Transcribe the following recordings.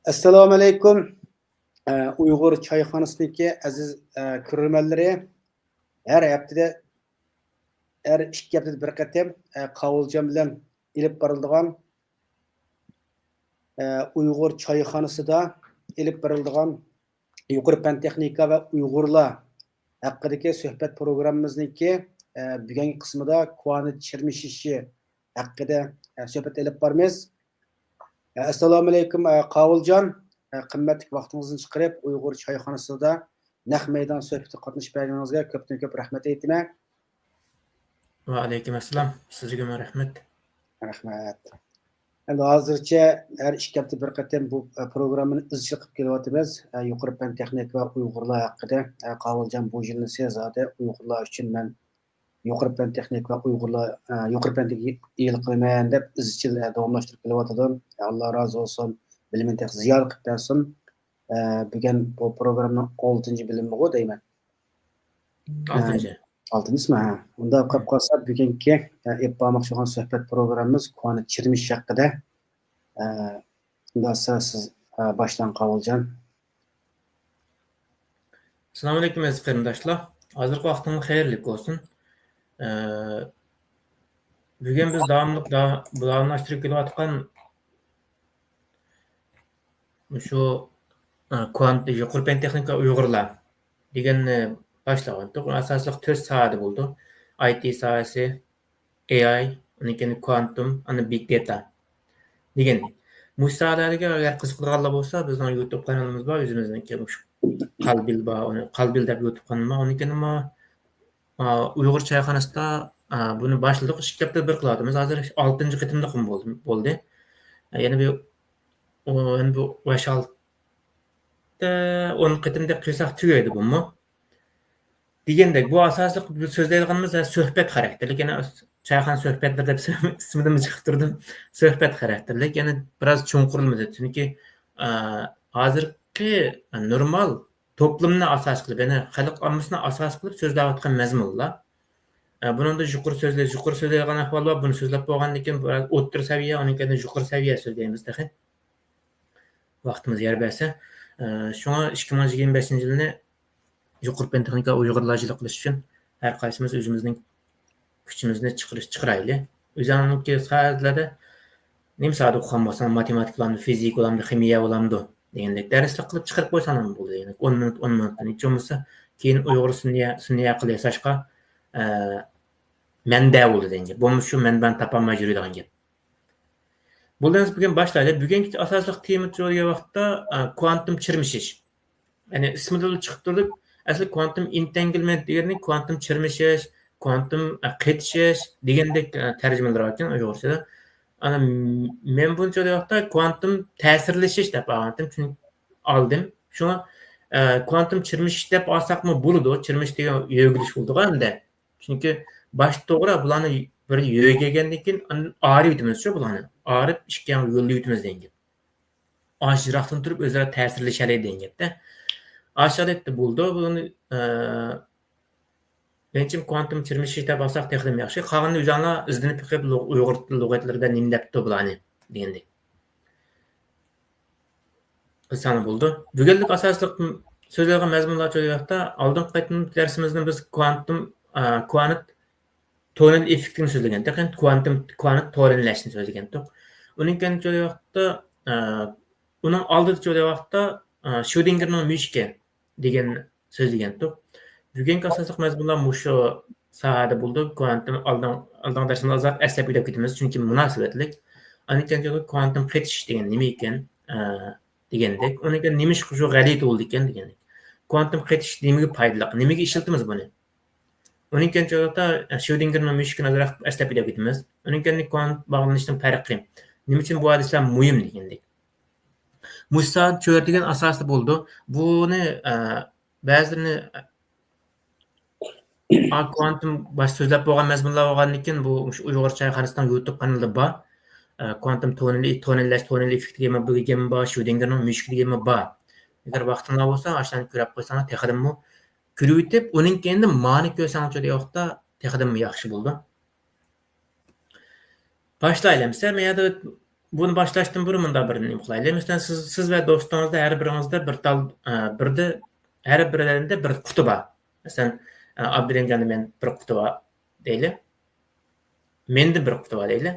Assalomu alaykum. Uyg'ur choyxonasidagi aziz ko'rurmanlari, har haftada har 2 haftada bir qatam Qovuljon bilan ilib boriladigan Uyg'ur choyxonasida ilib boriladigan yuqori fan texnika va Uyg'urlar haqidagi suhbat programmamizniki bugungi qismida quvonch chirmishishi haqida suhbat ilib boramiz. Assalomu alaykum Qovuljon. Qimmatli vaqtingizni chiqarib Uyg'ur choyxonasida naq maydon suhbatida qatnashib berganingizga ko'pdan-ko'p rahmat aytaman. Va alaykum assalom. Sizga rahmat. Rahmat. Endi hozircha har 2 hafta bir qatam bu programmani izchil qilib kelyapmiz. Yuqori fan texnika va Uyg'urlar haqida Qovuljon bu yilni sezadi. Uyg'urlar uchun men yuqori fan texnika va Uyg'urlar yuqori fandagi el qilmayman deb izchil davomlashtirib kelyaptim. Alloh rozi bo'lsin. Bilimin tex ziyorat qilib bersin. Bugun bu programmaning 6-bilimi bu deyman. 6-mi? Unda qolib qolsa bugungi eppamoqchi bo'lgan suhbat programmamiz quvonch chirmish haqida. Unda siz boshdan Qovuljon. Assalomu alaykum aziz qarindoshlar. Hozirgi vaqtingiz xayrli bo'lsin. Bugun biz davomlashtirib kelayotgan shu yuqori fan texnika Uyg'urlar deganni boshlagandik. Asosli 4 sohada bo'ldi. IT sohasi, AI, undan keyin quantum, ana big data degan. Bu sohalarga agar qiziqadiganlar bo'lsa, bizning YouTube kanalimiz bor, o'zimizniki Qalbil bor, Qalbil deb YouTube kanalim bor. Undan keyin Uyg'ur choyxonasida buni boshladik. 2 hafta bir qilyapmiz. Hozir 6-qitimda bo'ldi. Yana bu 10 qitimda qilsak tugaydi bumi. Degandek bu asosli so'zlaydiganimiz suhbat xarakterli. Yana choyxona suhbatlar deb ismidan chiqib turdim. Suhbat xarakterli. Yana biroz cho'nqirilmadi. Chunki hozirgi normal to'plamni asos qilib, yana xalq ommasini asos qilib so'zlayotgan mazmunlar. Buningda yuqori so'zlaydigan ahvol bor. Buni so'zlab bo'lgandan keyin biroz o'rta saviya, undan keyin yuqori saviya so'zlaymiz dahi. Vaqtimiz yer bersa, shunga 2025-yilni yuqori fan texnika Uyg'urlarchilik qilish uchun har qaysimiz o'zimizning kuchimizni chiqaraylik. O'zimizning sohalarda nima sohada o'qigan bo'lsam, matematika bilan, fizika bilan, ximiya bilan degandek darslar qilib chiqarib qo'ysam ham bo'ladi. Yani 10 minutdan hech bo'lmasa keyin Uyg'ur sunniy aql yasashga manda bo'ladi degan. Bu shu manbani topolmay yuradigan gap. Bundan bugun boshlaylik. Bugungi asosiy tema turgan vaqtda quantum chirmishish. Yani ismidan chiqib turdi. Asli quantum entanglement degani quantum chirmishish, quantum qaytishish degandek tarjimalar ekan Uyg'urchada. Ana men buncha vaqtda quantum ta'sirlashish deb oldim. Chunki oldim. Shunga quantum chirmishish deb olsaqmi bo'ladi. Chirmish degan yo'g'ilish bo'ldi-da. Chunki bosh to'g'ri bularni bir yo'g'ilgandan keyin arib yutimiz shu bularni. Arib ishga yo'lda yutimiz degan. Ajraqdan turib o'zaro ta'sirlashadi deganda. Aşağıda bo'ldi. Buni menchim quantum chirmishish deb olsaq texnik yaxshi. Qolganini o'zinglar izlanib chiqib Uyg'ur lug'atlarida nima debdi bularni degandek. Qilsani bo'ldi. Bugunlik asosli so'zlarga mazmunlar jo'yaqda oldin qaytib darsimizni biz quantum tonal effektini so'zlagandik. Quantum tonallashni so'zlagandik. Uning keyin jo'yaqda uning oldida jo'yaqda Schrödingerning mishki degan so'zlagandik. Bugungi asosiy mazmunlar shu sohada bo'ldi. Quantum oldin darsimizda uzoq aslab o'ylab ketamiz, chunki munosabatlik. Uning keyin quantum qaytish degan nima ekan degandek. Uning keyin nima shu g'alati bo'ldi ekan degandek. Quantum qaytish nimaga foydali? Nimaga ishlatamiz buni? Uning keyin Schrödingerning mishkini uzoq aslab o'ylab ketamiz. Uning keyin quantum bog'lanishdan farqi. Nima uchun bu hadislar muhim degandek. Mustaad cho'rdigan asosli bo'ldi. Buni ba'zilarini quantum bosh so'zlab bo'lgan mazmunlar bo'lgandan keyin bu Uyg'ur choyxonasining YouTube kanalida bor. Quantum tonal effektiga bo'lgan bor, Schrödingerning mishkiga bor. Agar vaqtingiz bo'lsa, ashani ko'rib qo'ysangiz, texadimmi ko'rib o'tib, uning keyin ma'ni ko'rsangiz juda yoqda texadimmi yaxshi bo'ldi. Boshlaymiz. Men bunu başlaştım burun bir nima qilaylik. Masalan, siz va do'stingizda har biringizda her birlarida bir quti bor. Masalan, Abdurahimjonda men bir quti bor deylik. Menda bir quti bor deylik.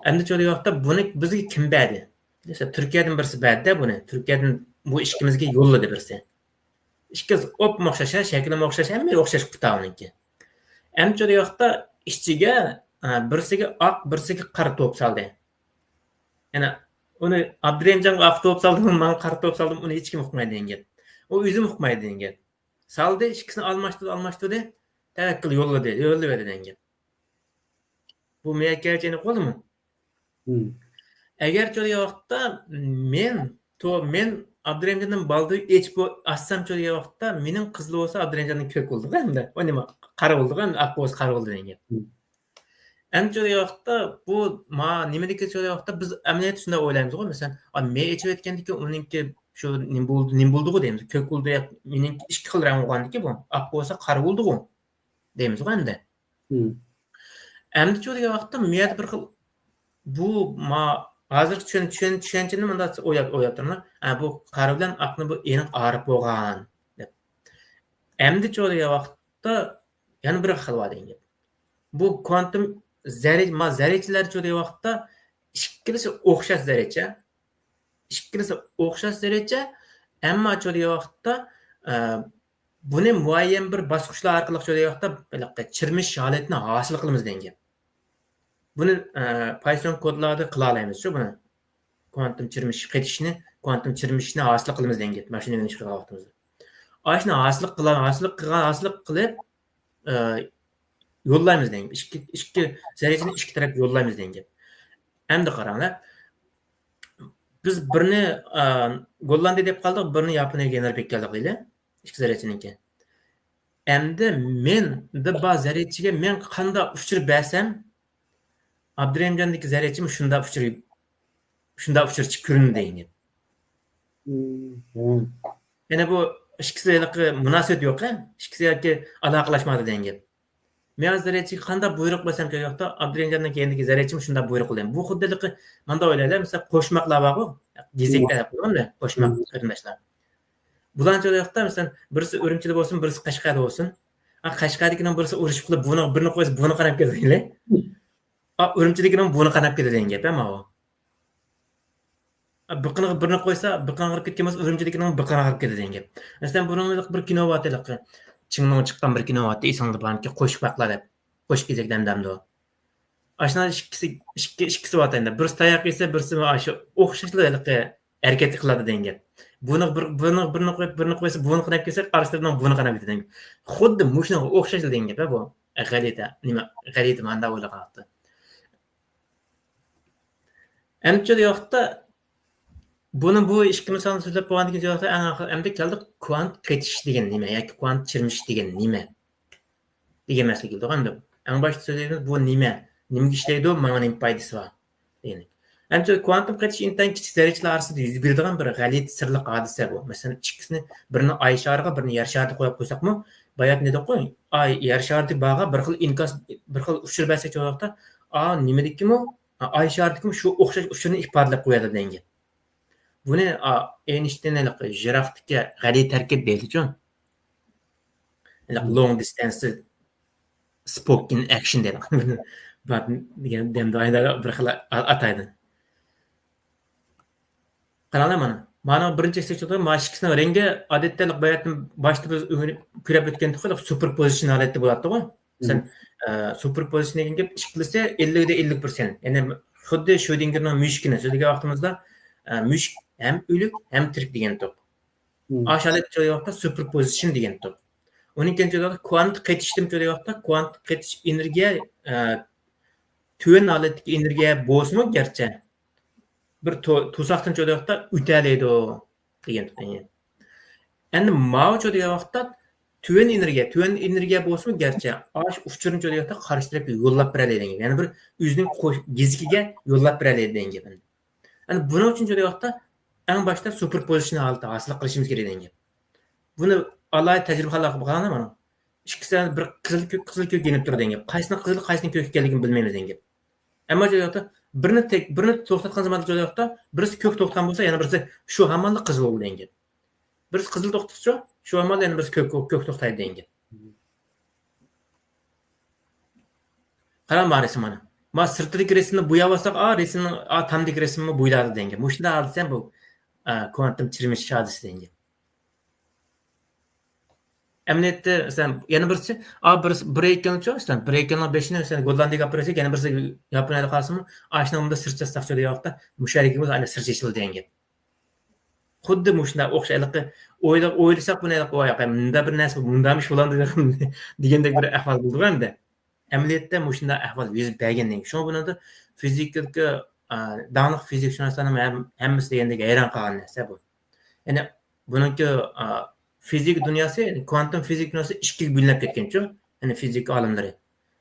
Endi ço'li vaqtda buni bizga kim berdi? Desa, Turkiyadan birisi berdi buni. Turkiyadan bu ishimizga yo'lladi birisi. Ikkiz o'xshash, shakli o'xshash, hamma o'xshash quti uniki. Endi ço'li vaqtda ishchiga birisiga oq, birisiga qora to'p soldi. Yani onu Abdurahimjonga oq to'p soldim, men qora to'p soldim, uni hech kim uqmaydi degan gap. U o'zim uqmaydi degan gap. Soldi, ikkisini almashtirdi, tavakkul yo'lladi degan gap. Bu meyakachini qo'ldimi? Agar cho'li vaqtda men Abdurahimjondan baldı hech bu assam cho'li vaqtda mening qizli bo'lsa Abdurahimjondan ko'k bo'ldi endi. O nima qora bo'ldi, oq bo'lsa qora bo'ldi degan gap. Endi cho'li vaqtda bu nimadagi cho'li vaqtda biz amaliyot shunday o'ylaymiz-ku, masalan, men ichib aytgandiki, uninki shu nim bo'ldi-ku deymiz. Ko'k bo'ldi, mening ikki xil rang bo'lgandiki bu, oq bo'lsa qora bo'ldi-ku deymiz-ku endi. Endi cho'li vaqtda men bir xil bu hozir tushunchini menda o'ylab turman. Bu qora bilan oqni bu aniq arif bo'lgan deb. Endi cho'li vaqtda yana bir xil bor degan. Bu kvantum zarrachalar cho'li vaqtda ikkilisi o'xshash zarracha. Ikkilisi o'xshash zarracha, ammo cho'li vaqtda buni muayyan bir bosqichlar orqali cho'li vaqtda chirmish holatni hosil qilamiz degan. Buni Python kodlarda qila olamiz-ku buni. Kvantum chirmishni hosil qilamiz degan gap. Mana shuni o'rganish qilgan vaqtimizda. Ashni hosil qilib yollaymiz degan. Ikki zarrachani ikki tarafga yollaymiz degan gap. Endi qaranglar. Biz birini Gollandiya deb qoldik, birini Yaponiyaga yo'nalib keldik deylik. Ikki zarrachiniki. Endi men ba'zi zarrachiga men qanday uchirib bersam, Abdurahimjondagi zarrachim shunda uchirib ko'rinadi degan. Yana bu ikkisiga munosabat yo'q-a? Ikkisiga aloqalashmadi degan gap. Men zarrachiga qanday buyruq bersam kerakda, Abdurahimjondan keyingi zarrachim shunda buyruq qilaman. Bu xuddaligi menda o'ylaylar, masalan, qo'shmoqlar bor-ku, gezeklar qo'yamda, qo'shmoq qarindoshlar. Bularni joyda masalan, birisi Urumchida bo'lsin, birisi Qashqarda bo'lsin. Qashqardagidan birisi urush qilib, birini qo'ysa, buni qarab ketadi. Urumchidagidan buni qarab ketadi degan gap, ama u. Birini qo'ysa, biqini qarab ketgan bo'lsa, Urumchidagidan biqini qarab ketadi degan gap. Masalan, buninglik bir kino bor, Chingnon chiqqan bir kino bor, esingda borki, qo'shiq baqlar deb. Qo'shiq kezakdan damdi u. Ashuna ikkisi bor endi. Birisi tayoq yesa, birisi shu o'xshashliqqa harakat qiladi degan gap. Birini qo'yib, birini qo'ysa, buni qarab kelsa, qarshisidan buni qarab ketadi degan. Xuddi mushunga o'xshashli degan gap bu. G'alita manda o'ylaqapti. Endi yo'qda buni bu ikki misolni so'zlab qo'ygandan keyin endi keldik kvant ketish degan nima yoki kvant chirmish degan nima degan masala keldi. Endi eng boshda so'zlaymiz bu nima ishlaydi, mana nima foydasi bor degan. Endi kvantum ketish intan kichik zarrachalar orasida yuz beradigan bir g'alit sirliq hodisa bu. Masalan, ikkisini birini oy shariga, birini yer shariga qo'yib qo'ysakmi, bayat nima qo'y? Oy yer shariga bag'a bir xil inkas, bir xil uchur bersak jo'qda, nima dekimi? Oy shariga shu o'xshash uchurni ifodalab qo'yadi degan. Buni Einsteinlik jiraftga g'alit harakat deydi-ku. Long distance spoken action deydi. Bak degan demda bir xil ataydi. Qaranglar mana birinchi sektorda mashqning rangi odatdalik bayatni boshda biz ko'rib o'tgandik, superposition holati bo'ladi-ku. Masalan, superposition degan gap ikkilisi 50 da 50%. Ya'ni xuddi Schrödingerning mushkini so'zlagan vaqtimizda mushk hem o'lik hem tirik degan to'p. Aşağıda joyda superposition degan to'p. Uning ikkinchi joyda kvant qaytishdim joyda kvant qaytish energiya tuvan holatdagi energiya bo'lsa garchi bir to'saqdan joyda o'talaydi degan to'p. Endi ma'o joyda vaqtda tuvan energiya bo'lsa garchi ash uchirni joyda qarshi tarafga yo'llab beradi degan. Ya'ni bir o'zining gezikiga yo'llab beradi degan gap. Yani buning uchun joyda vaqtda eng boshda superposition holati hosil qilishimiz kerak degan. Buni alohida tajribalar qilib qolganlar mana. Ikkisidan bir qizil ko'k yenib turdi degan. Qaysini qizil, qaysini ko'k ekanligini bilmaymiz degan. Ammo joyda birini to'xtatgan zamonda jo'yaqda birisi ko'k to'xtatgan bo'lsa, yana birisi shu hamonda qizil bo'ldi degan. Birisi qizil to'xtatsa, shu hamonda yana birisi ko'k to'xtaydi degan. Qarang bor mana. Ma sirtidagi resimni bo'yab olsak, resimning tamdagi resimni bo'yladi degan. Bu shunda hadisa bu kvantum chirimish hadisi degan. Emniyetde sen yana birisi bir ekranchi sen bir ekranlar 5'ini sen Gollandiyaga operatsiya yana birisi Yaponiyada qolsinmi ashuna unda sircha saqcha deyapti musharikimiz ana sircha ishil degan. Xuddi mushuna o'xshayliqi o'ylasak buni qo'yaqay bir narsa bundamish bo'ladi degandek bir ahvol bo'ldi endi. Emniyetde mushunda ahvol yuz bergandan shu bunida fizikga daniq fizikshunoslarning hammasi degandek hayron qolgan narsa bu. Ya'ni buningki fizik dunyosi, kuantum fizik dunyosi ikkiga bo'linib ketgancha, ya'ni fizik olimlari.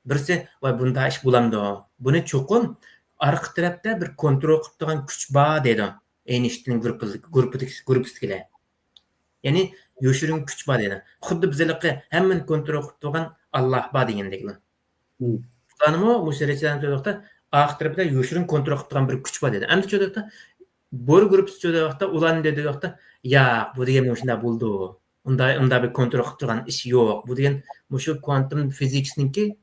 Birisi voy bunda ish bo'lamdi. Buni cho'qim orqa tarafda bir kontrol qilib turgan kuch bor dedi. Einsteinning gruppasidagilar. Ya'ni yoshirin kuch bor dedi. Xuddi bizlarga hammani kontrol qilib turgan Alloh bor degandeklar. Bularni mushariklardan so'roqda orqa tarafda yoshirin kontrol qilib turgan bir kuch bor dedi. Endi so'roqda Bor gruppasi so'roqda ularni dediyoqda, "Ya, bu degan shunda bo'ldi." Unda bir kontrol qilib turgan ish yo'q. Bu degan mushu quantum fiziksniki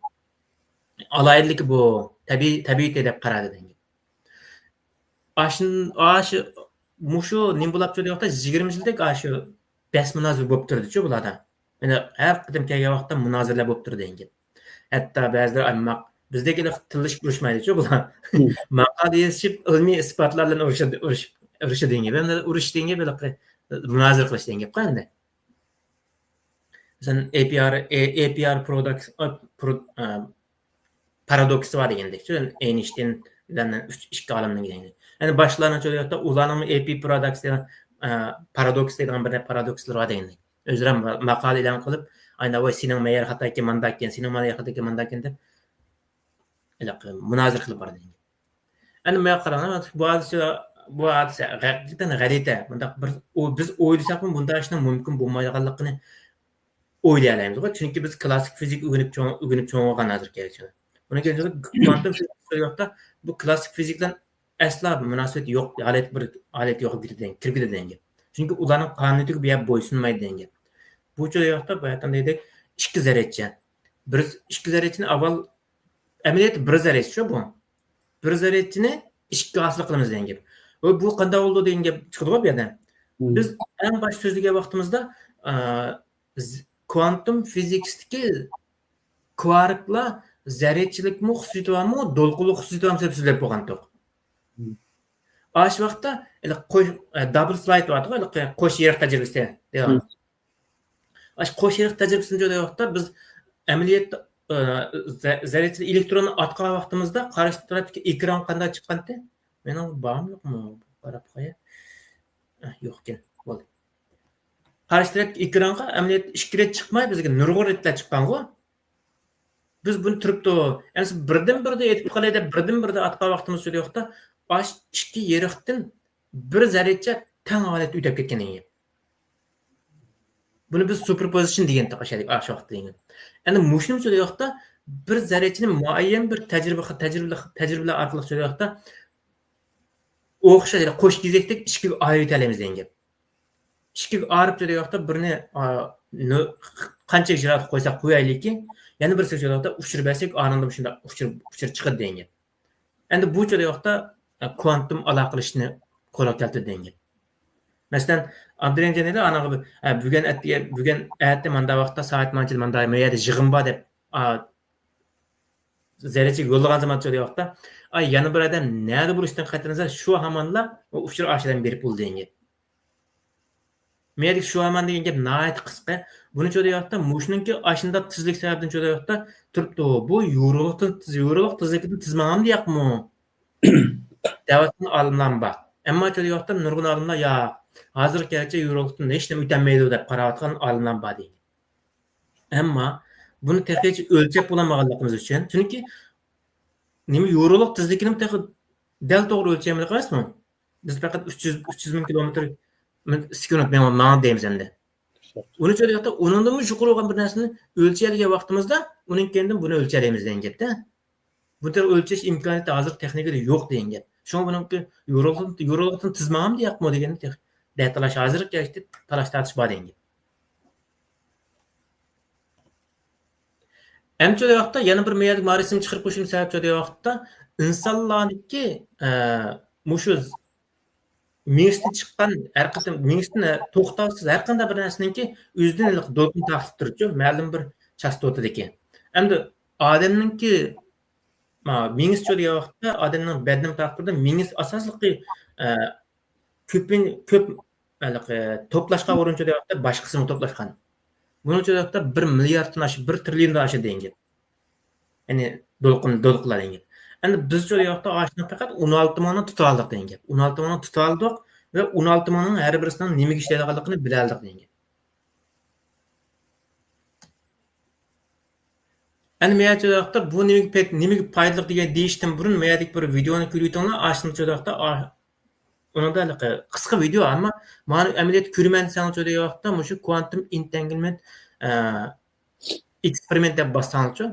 alaylik bu tabiiy deb qaradi degan. Mushu nim bo'lib turyoqda 20 yildek shu bas munozara bo'lib turdi-ku bularda. Mana har qadam kelgan vaqtda munozaralar bo'lib turdi degan. Hatto ba'zilar bizdagi tilish urushmaydi-ku bular. Maqola yezishib ilmiy isbotlar bilan urushadi degan. Endi urush degan bo'lib munozara qilish degan qanday? Sen APR paradoks var degandek. Einstein bilan 3 olimning degan. Yani başlarına söylüyorda ulanımı AP paradoks degan bir paradokslar var degandek. Özürem maqala e'lon qilib, ayna voy sening meyer xatoki mandakken, sening meyer xatoki mandakken deb munozara qilib bordi degan. Endi men qarang, bu hadisa haqiqatan g'alati. Bunda biz o'ylasak ham bunda ishning mumkin bo'lmaydiganligini o'ylayolamiz. Chunki biz klassik fizik o'rganib cho'ng'igan hozir kerak. Buna kelganda kuantum fizikda bu klassik fizikdan asla munosabat yo'q, alet yo'q kirgidi degan. Chunki ularning qonuniga bu bo'ysunmaydi degan. Bu joyda bu yerdan deydik ikki zaryadcha. Ikki zaryadchini avval amaliyot bir zaryadcha bu. Bir zaryadchini ikki hosil qilamiz degan. Bu qanday bo'ldi degan gap chiqdi bu yerdan. Biz eng bosh so'zlagan vaqtimizda kuantum fizikdagi kvarklar zaryadchilikmi xususiyati bormi, do'lqinlik xususiyati bormi deb so'zlab bo'lgandik. Aş vaqtda double slide var, qo'sh yirik tajribasi deydi. Aş qo'sh yirik tajribasini jo'da vaqtda biz amaliyotda zaryadli elektronni atgan vaqtimizda qarshi tarafdagi ekran qanday chiqqanda, meni bormi yo'qmi? Qarab qo'ya. Yo'q ekan. Bo'ldi. Qarshi tarafdagi ekranға amaliyot ishkiret chiqmay bizga nurg'oritlar chiqqan-ku. Biz buni turibdi. Endi birdan-birda yetib qolay deb birdan-birda atgan vaqtimiz jo'da vaqtda aş ikki yeriqdan bir zaryadcha tang holatda o'tib ketgan ekan. Buni biz superposition degan taqashadik ash vaqtda degan. Endi mushnim so'zda yoqda bir zaryadchini muayyan bir tajribalar orqali so'zda yoqda o'xshash qo'sh кезектек ikkiga ayirib olamiz degan. Ikkiga ayirib so'zda yoqda birini qancha ijro qo'ysak qo'yaylikki, yana bir so'zda yoqda uchirib bersak, anında shunda uchir chiqadi degan. Endi bu joyda yoqda kuantum aloqalashishni qo'lga keltirdi degan. Masalan, Andrey Janeli anaqa bugun erta manda vaqtda soat manchil manda meyada yig'in bor deb zaryadchi yo'llagan zaman joyda yoqda yana bir odam nada bo'lishdan qaytarinsa shu hamonla uchir ashidan berib bo'ldi degan. Meyada shu hamon degan gap nihoyat qisqa. Buni joyda yoqda mushningki ashunda tezlik sababdan joyda yoqda turibdi. Bu yorug'lik tezlikni tizmag'am deyapmi? Davatning olimlar bor. Ammo joyda yoqda nurg'un olimlar ya hozir kerakcha yorug'likdan hech nima o'tmaydi deb qarayotgan olimlar bor deydi. Ammo buni texnik o'lchab bo'lmaganligimiz uchun, chunki nima yorug'lik tezligini dal to'g'ri o'lchamaylik emasmi? Biz faqat 300 ming kilometr sekund men deymiz endi. Uni joyda yoqda undan yuqori bo'lgan bir narsani o'lchaydigan vaqtimizda uning kendim buni o'lchaymiz degan gapda. bu tür ölçeş imkoniyati hozir texnikada yo'q degan gap. Şoň buningki yorulg'itini tizmam deyapmi degan datalash hozirgi kechda talash tartish bor degan gap. Emçe vaqtda yana bir meyadik marisim chiqarib qo'yishim sababchi vaqtda insonlarniki mushu mingisdan chiqqan har qatim mingisdan to'xtovsiz har qanday bir narsaniki o'zidan do'lqin taqib turibdi ma'lum bir chastotadagi. Endi odamninki mingis degan vaqtda odamning badani taqib turdi mingis asosliqi ko'p to'plashga urinchi degan vaqtda boshqasini to'plashgan. Bunun uchun vaqtda 1 milliarddan oshib 1 trilliondan oshib degan. Ya'ni do'lqinlar degan. Endi biz degan vaqtda oshni faqat 16 mingni tuta oldik degan gap. 16 mingni tuta oldik va 16 mingning har birisining nimaga ishlaydiganligini bila oldik degan. Endi men degan vaqtda bu nimaga foydali degan deyishdan burun men bir videoni ko'rayotganlar oshni degan vaqtda Onda qisqa video ama mana amaliyot ko'rman degan vaqtda mushu quantum entanglement eksperiment deb bossanchi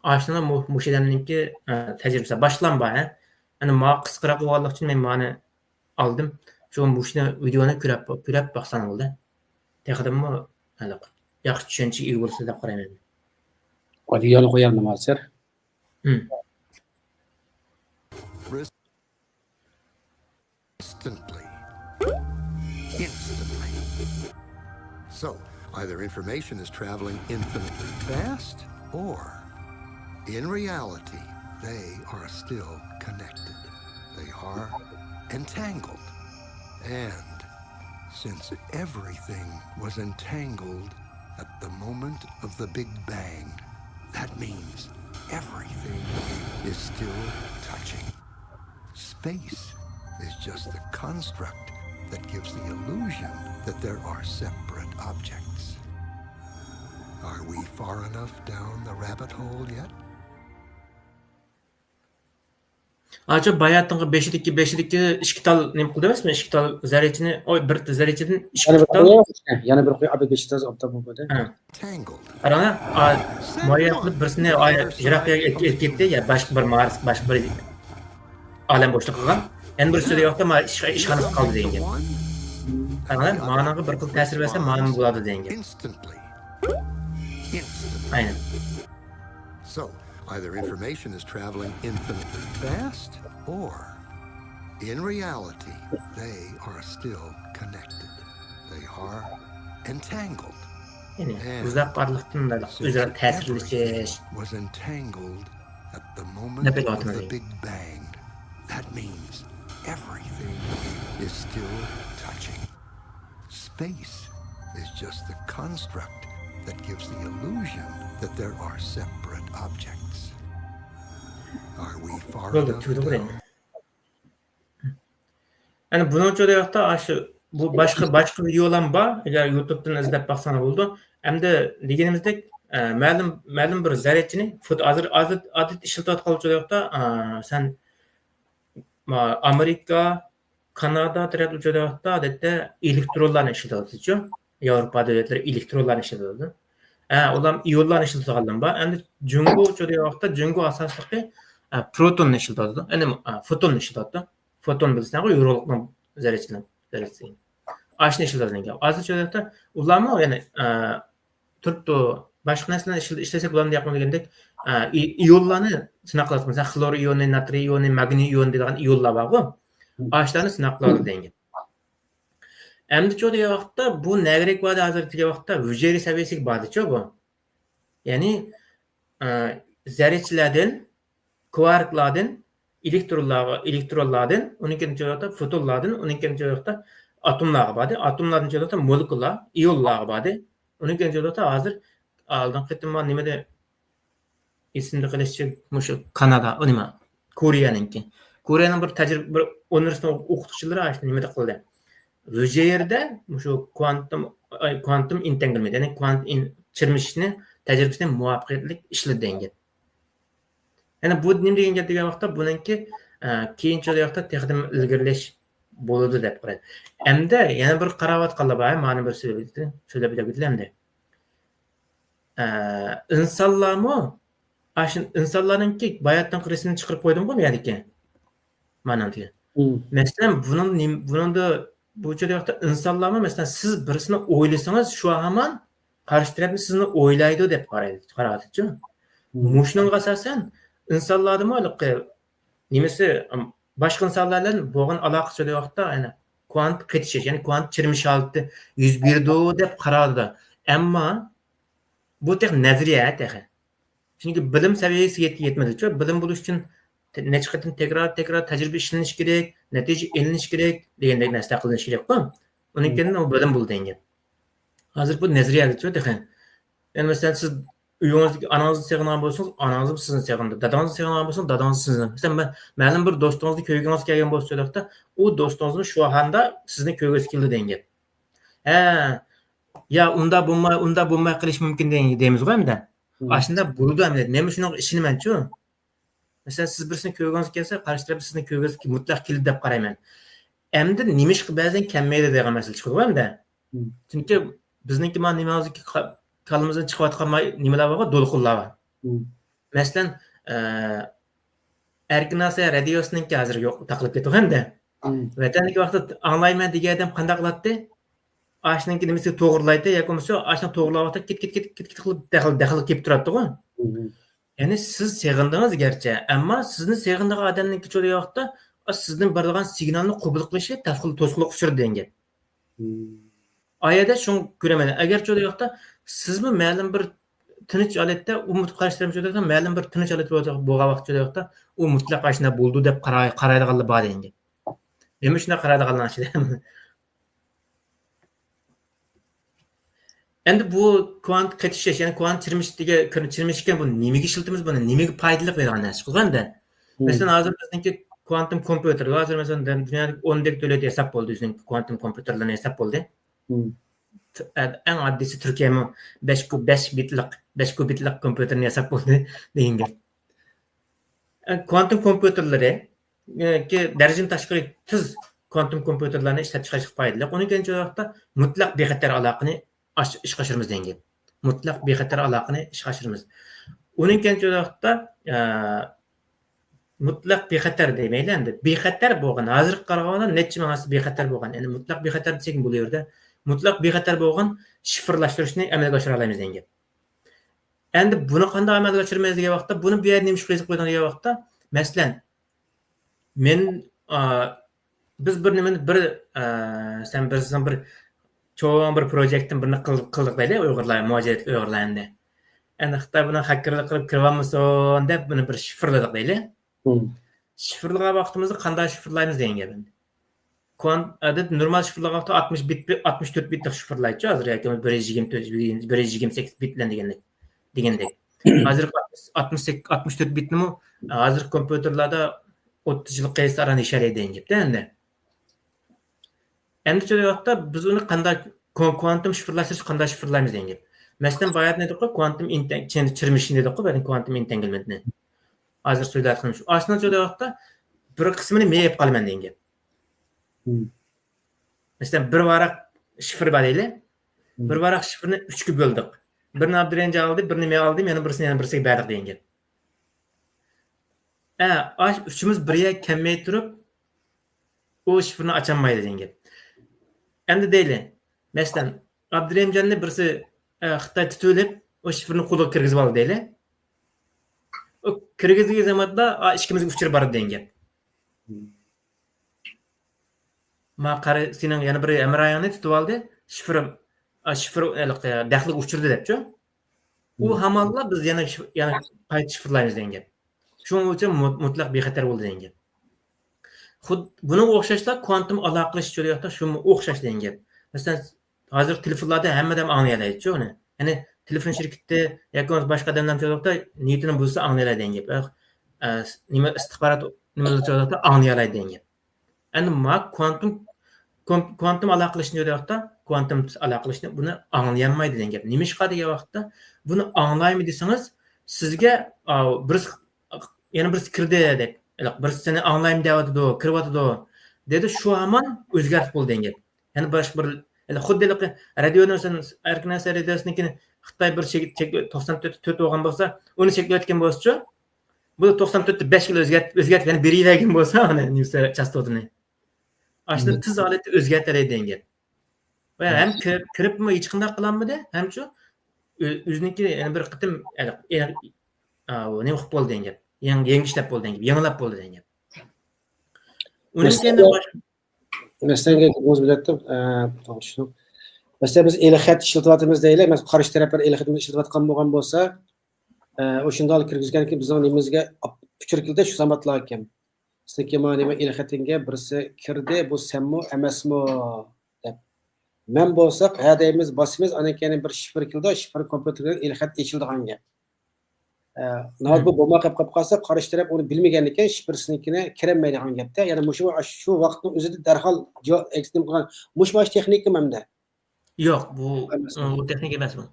ashuna mushadanninki tajribasi boshlanba. Ana ma qisqaroq bo'lganlik uchun men mana oldim. Shu mushni videoni ko'rib baxsan bo'ldi. Texadimmi yaxshi tushunchaga ega bo'lsa deb qarayman. Videoni qo'yamni hozir. Instantly. So, either information is traveling infinitely fast, or in reality, they are still connected. They are entangled. And since everything was entangled at the moment of the Big Bang, that means everything is still touching. Space is just the construct that gives the illusion that there are separate objects. Are we far enough down the rabbit hole yet? Acaba bayatınğı 5'deki işkital ne qildi emasmi? İşkital zarechini, bir zarechidan işkital. Yana bir qo'y, abi 5 taz opta bo'ldi. Qarana, moya qilib birsini yiroqqa ketdi, ya boshqa bir Mars, boshqa bir olam bo'shliq qilgan. Endi birisi yo'qda ishxonasi qoldi degan gap. Qarana, ma'noga bir xil ta'sir bersa, ma'lum bo'ladi degan gap. Aynen. So, either information is traveling infinitely fast, or in reality, they are still connected. They are entangled. Yani uzaklarlıktan da özel tesirleşiş. Was entangled at the moment Ne of the Big Bang. That means everything is still touching. Space is just the construct that gives the illusion that there are separate objects. Are we far enough down? Yani bunun için de bu başka videolar var. Eğer YouTube'dan izlep baksan oldu. Hem de degenimizde ma'lum bir zaretçini adet işletet kalıcı sen Amerika, Kanada tarafı adette elektronlarını işletet. Avrupa devletleri elektronlarını işletet. Olam iyonlarını işletet kaldım ba. Hem de Jungo asaslıkı proton işletet. Yani foton işletet. Foton bilsen o yoruluktan zaretçinin. Aşını işletet. Azıcık ulama yani tuttu başka narsalarni işlesek ularni yapmak degandek iyonlarni sinaq qilamiz. Mesela xlor iyoni, natriy iyoni, magniy iyoni degan iyonlar bor-ku. Ashlarni sinaq qiladi degan. Endi degan vaqtda bu nagrek bor hozir degan vaqtda hujayra saviyasiga bordi-ku bu. Ya'ni zarrachalardan, kvarklardan, elektronlardan, uninkinchi vaqtda fotonlardan, uninkinchi vaqtda atomlarga bordi. Atomlardan vaqtda molekulalar, ionlarga bordi. Uninkinchi vaqtda hozir aldan qitimma nimada esimda qilishchi mushu Kanada, nima? Koreyaningki. Koreyaning bir tajriba bir universitet o'qituvchilari ashuni nimada qildi. Hujayrada mushu quantum entanglement, ya'ni quantum chirmishni tajribasini muvaffaqiyatli ishladi degan. Ya'ni bu nima degan gap degan vaqtda buningki keyinchalik vaqtda texnik ilgirlash bo'ladi deb qaraydi. Endi yana bir qarovatqanlar bor, mana bir so'zlab o'tganimda. İnsanlarmı Aşın insanlarınki bayattan resmini çıkarıp koydum bu mu yani Mana diye. Mesela bunun da bu çoğunlukta insanlarma mesela siz birisini oylasanız şu an karşı tarafı sizni oylaydı dep qaraydı. Muşnun asasen insanlarda mı nimesi başka insanlarla boğan alakası yo'qda yani kuant ketiş yani kuant çirmiş altı 101 do dep qaradı. Ama bu tek nazariya tehe. Çünkü bilim seviyesi yetmedi. Bilim buluş için neçe qatim tekrar tecrübe işleniş gerek, netice eliniş gerek degandek narsa qilinish gerek ku. Onun keyin o bilim bul dengen. Hazır bu nazariya tehe. Yani mesela siz uyuңuzdaki anаңызды сағынған болсаңыз, anаңыз сізді сағынды. Dadаңызды сағынған болсаңыз, dadаңыз сізді. Mesela мәлім бір достыңызды көйгіңіз келген болса, o dostunuzun şu anda sizin köygesi keldi dengen. Ya unda bulmay qilish mumkin deymiz qo'y endi. Aslında burada endi nima shuni ishini menchu. Mesela siz birisini köygіңіз kelsa, qarshi taraf sizni köygesi mutlaq keldi deb qarayman. Endi nima ish ba'zan kelmaydi degan masala chiqadi qo'y endi. Chunki bizningki mana nimamizniki kalımızdan çıkıvatkan nimeler var, dolkullar var. Mesela Erkin Asya radyosunun ki hazır yok, takılıp getiyor hem de. Vatandaşı vakti anlaymayan diye adam kandak lattı. Aşının ki nimesi doğrulaydı, yakomuşu aşının doğrulavatı git kılıp dağılıp kip durattı. Yani siz seğindiniz gerçi, ama sizin seğindiği adamın ki çoğu vakti sizin barılan signalını kubuluk kılışı tozkuluk uçurdu denge. Ayada şunu göremedim. Eğer çoğu vakti siz mi ma'lum bir tinch aletda umut qarashtirib jo'dakda ma'lum bir tinch alet bo'lgan vaqt jo'dakda u mutlaq ashuna bo'ldi deb qaraydiganlar bor endi. Nima shuna qaraydiganlar ishida. Endi bu kvant qetish yani kvant chirmishga bu nimaga ishlatamiz buni nimaga foydali bo'lgan narsa qilganda. Masalan hozir bizningki kvantum kompyuterlar hozir masalan dunyodagi 10 dek davlat hesab bo'ldi bizning kvantum kompyuterlarni hesab bo'ldi. En addisi Türkiye'nin 5 kubitlik kompüterine hesap oldu deyince. Kuantum kompüterleri ki derecenin taşkili tız kuantum kompüterlerini işlep çıkarışıp faydalı. Onun genç olarak da mutlak bexatar alaqını iş kaçırmız deyince. Mutlak bexatar alaqını iş kaçırmız. Onun genç olarak da mutlak bexatar demeyle endi. Bexatar bo'lgan. Hozir qaraganda necha ma'nosi bexatar bo'lgan. Yani mutlak bexatar desek bu yerda mutlaq bexatar bo'lgan shifrlashtirishni amalga oshira olamiz degan. Endi buni qanday amalga oshirmaymiz degan vaqtda, buni bu yerda nima ish qilib qo'ygan degan vaqtda, masalan, biz bir nimani sen bir cho'ng bir proyektni birini qildik deylik, Uyg'urlar, mujohid Uyg'urlarni. Endi Xitoy buni hakkerlik qilib kirib deb buni bir shifrladik deylik. Shifrlagan vaqtimizda qanday shifrlaymiz degan gap. Adet normal şifrlar vaqtda 64 bitlik şifrlayıcı hazır yoki 128 bit bilan degandek. Hozir 64 bitni mi hozir kompüterlarda 30 yil qaysi arani ishlalaydi deganda endi. Endi shu vaqtda biz uni qanday kvantum shifrlashtirish qanday shifrlaymiz degan. Masalan, bayat ne dedik, kvantum chirmishini dedik, ba'zan kvantum entanglementni. Hozir so'zlayotganim shu. Aslida shu vaqtda bir qismini men yeb qolaman degan. Mesela bir varaq şifr var deyli. Bir varaq şifrini 3'e böldük. Birini Abdurrenci aldı, birini men aldım, yana birisiga berdik degan. Üçümüz birga kelmay turib o şifrini açamaydi degan. Endi deyli. Masalan, Abdurrencanni birisi Xitoy tutulib, o şifrini qo'lga kirgizib oldi deyli. O kirgizgan zamonda ikkimizga uchrab bordi degan. Ma qari sening yana bir emrayonni tutib oldi, shifr daxli uchirdi debchi. U hamalla biz yana qayta shifrlaymiz degan. Shuning uchun mutlaq bexatar bo'ldi degan. Xud buni o'xshashlar kvantum aloqalash jo'yakda shunga o'xshash degan. Masalan, hozir telefonlarda hammadan anglaydi-chi uni. Ya'ni telefon shirkati yoki boshqa odamlar jo'yakda niyatini bo'lsa anglaydi degan. Nima istixborot nimalar jo'yakda anglaydi degan. Endi kvantum aloqalashni jo'yakda kvantum aloqalashni buni anglayolmaydi degan gap. Nima ish qiladigan vaqtda buni anglaymi desangiz, sizga yana bir kirdi deb, bir seni anglaymi deyotdi, kiryotdi dedi, shu hamon o'zgarib bo'ldi degan gap. Ya'ni boshqa bir xuddi radiodan Erkin Asya radiosiniki Xitoy bir 94 olgan bo'lsa, uni cheklayotgan bo'lsa-chi, bu 94 5 yil o'zgartgan berilagan bo'lsa, ana newslar chastotini. Aslında tez aleti o'zgartiradi degan. Va ham kiribmi hech qanday qilamidi? Hamchu o'ziniki yana bir qitim nima qilib bo'ldi degan. Yangislab bo'ldi degan, yanglab bo'ldi degan. Uning endi Mesela o'z biletdim, to'g'ri. Mesela biz elxat ishlatyapmiz deylik, mesela qarshi taraflar elxatni ishlatayotgan bo'lgan bo'lsa, o'shunda olib kirgizgan ki bizning nimizga puchirkilda shu zamatlar ekan. Sizga mana nima elxatinga birisi kirdi, bu senmi emasmi deb. Men bo'lsak, ha deymiz, bosimiz, ana keyin bir shifr kilda, shifr kompyuterga elxat echildigan gap. Bu bo'lma qilib qolsa, qarshi taraf uni bilmagan ekan, shifrsinikini kirolmaydigan gapda. Ya'ni shu vaqtning o'zida darhol ekstrim qilgan mush texnika mamda. Yo'q, bu texnik emas bu.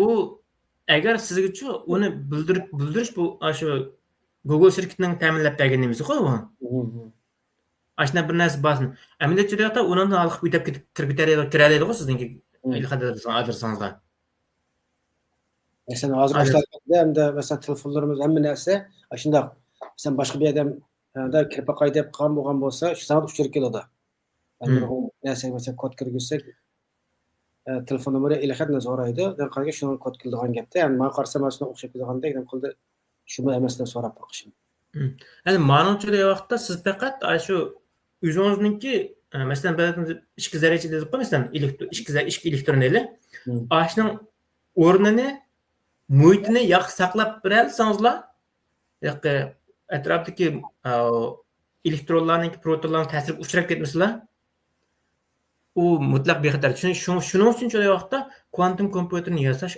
U agar sizga-chi uni bildirish bu shu Google shirkatining ta'minlab bergan nimasi-ku bu. Ashna bir narsa bosni. Amaliyotda undan olib o'tib kirib ketadi-ku sizningki adresingizga. Mesela hozir boshlarda hamda mesela telefonlarimiz hamma narsa shundoq. Sen boshqa bir odamda kirib qo'y deb qolgan bo'lgan bo'lsa, shu soat uchirib keladi. Narsa mesela kod kirgizsak, telefon nomeri ilxatni so'raydi. Qarga shuni kod kirdigan gapda, ya'ni men qarsam asli o'xshab ketgandek qildi. Shuni emas deb so'rab boqishim. Endi ma'nochi vaqtda siz faqat shu o'zingizningki, masalan, biz ishki zarrachi deb qo'ymasan, ishki elektroneli, ashning o'rnini, muhitini yaxshi saqlab beralsangizlar, atrofdagi elektronlarning, protonlarning ta'siriga uchrab ketmaslar, u mutlaq bexatar. Shuning uchun o'sha vaqtda kvantum kompyuterni yasash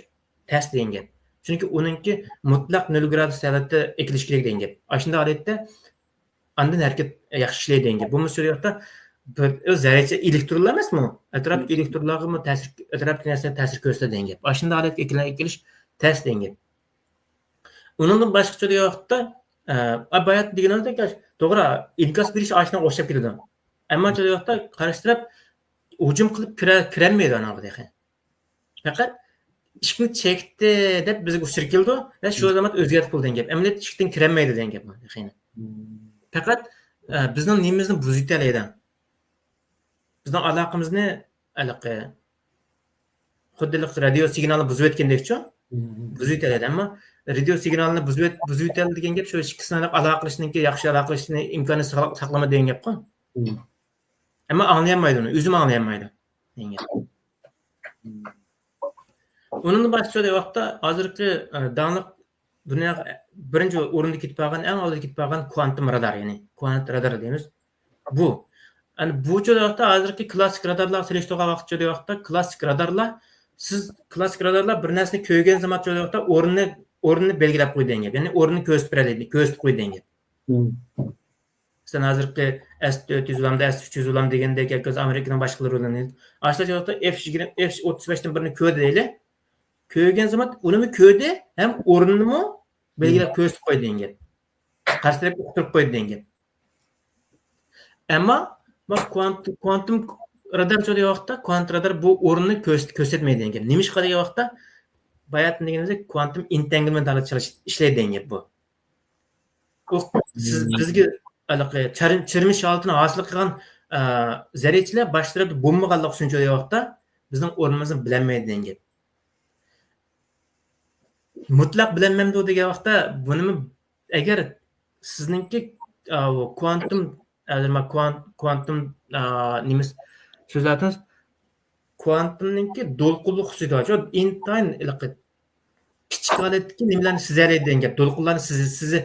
tasdiqlangan. Chunki uningki mutlaq 0 gradus holatda ekilish kerak degan gap. Ashunda holatda andan harakat yaxshi ishlaydi degan gap. Bu masalada bir zarracha elektronlar emasmi? Atrofdagi elektronlarga ta'sir, atrofdagi narsaga ta'sir ko'rsatadi degan gap. Ashunda holatga ekilish test degan gap. Undan boshqacha vaqtda bayat deganimizdek, to'g'ri, inkas berish ashuna o'xshab ketadi. Ammo o'sha vaqtda qarashtirib hujum qilib kirolmaydi anaqa. Faqat ishni chekdi deb bizga uchirib keldi va shu zaman o'zgarib bo'ldi degan gap. Amaliyot ishdan kirolmaydi degan gap. Faqat bizning nimamizni buzib oladi. Bizning aloqamizni xuddi radio signalni buzib o'tgandek-chi, buzib oladi. Ammo radio signalni buzib o'tadi degan gap shu ikkisini aloqa qilishninki yaxshi aloqa qilishni imkonini saqlama degan gap-ku. Ammo anglayolmaydi uni, o'zim anglayolmaydi degan gap. Onun başqa vaqtda hozirgi danglik dunyoga birinchi o'rinda ketib qolgan, eng oldinga ketib qolgan kvantum radar, ya'ni kvant radar deymiz. Bu. Ani bu vaqtda hozirgi klassik radarlar selektorga vaqtda klassik radarlar siz klassik radarlar bir narsani ko'rgan zaman vaqtda o'rnini belgilab qo'ygan gap. Ya'ni o'rnini ko'rsatib qo'ygan gap. Sen hozirgi S400 ulamda S300 ulam degandek yoki Amerikaning boshqalari ulanadi. Aslida vaqtda F35 dan birini ko'rdi deylik. Ko'rgan zaman uni ko'rdi, ham o'rnini belgilab ko'rsatib qo'ydi degan gap. Qarshilab o'tirib qo'ydi degan gap. Ammo bu kvantum radar jo'da vaqtda kvantum radar bu o'rnini ko'rsatmaydi degan gap. Nima ish qiladigan vaqtda bayat deganimizda kvantum entanglement orqali ishlaydi degan gap bu. Bizga chirmish oltini hosil qilgan zarrachilar boshlarida bo'lmaganlik uchun jo'da vaqtda bizning o'rnimizni bilolmaydi degan gap. Mutlaq bilinmamdi degan vaqtda buni agar sizningki kvantum nimiz so'zlatimiz kvantumningki to'lqinli xususiyati intayin kichik holatdagi nimalarni sezadi degan gap. To'lqinlarni sizi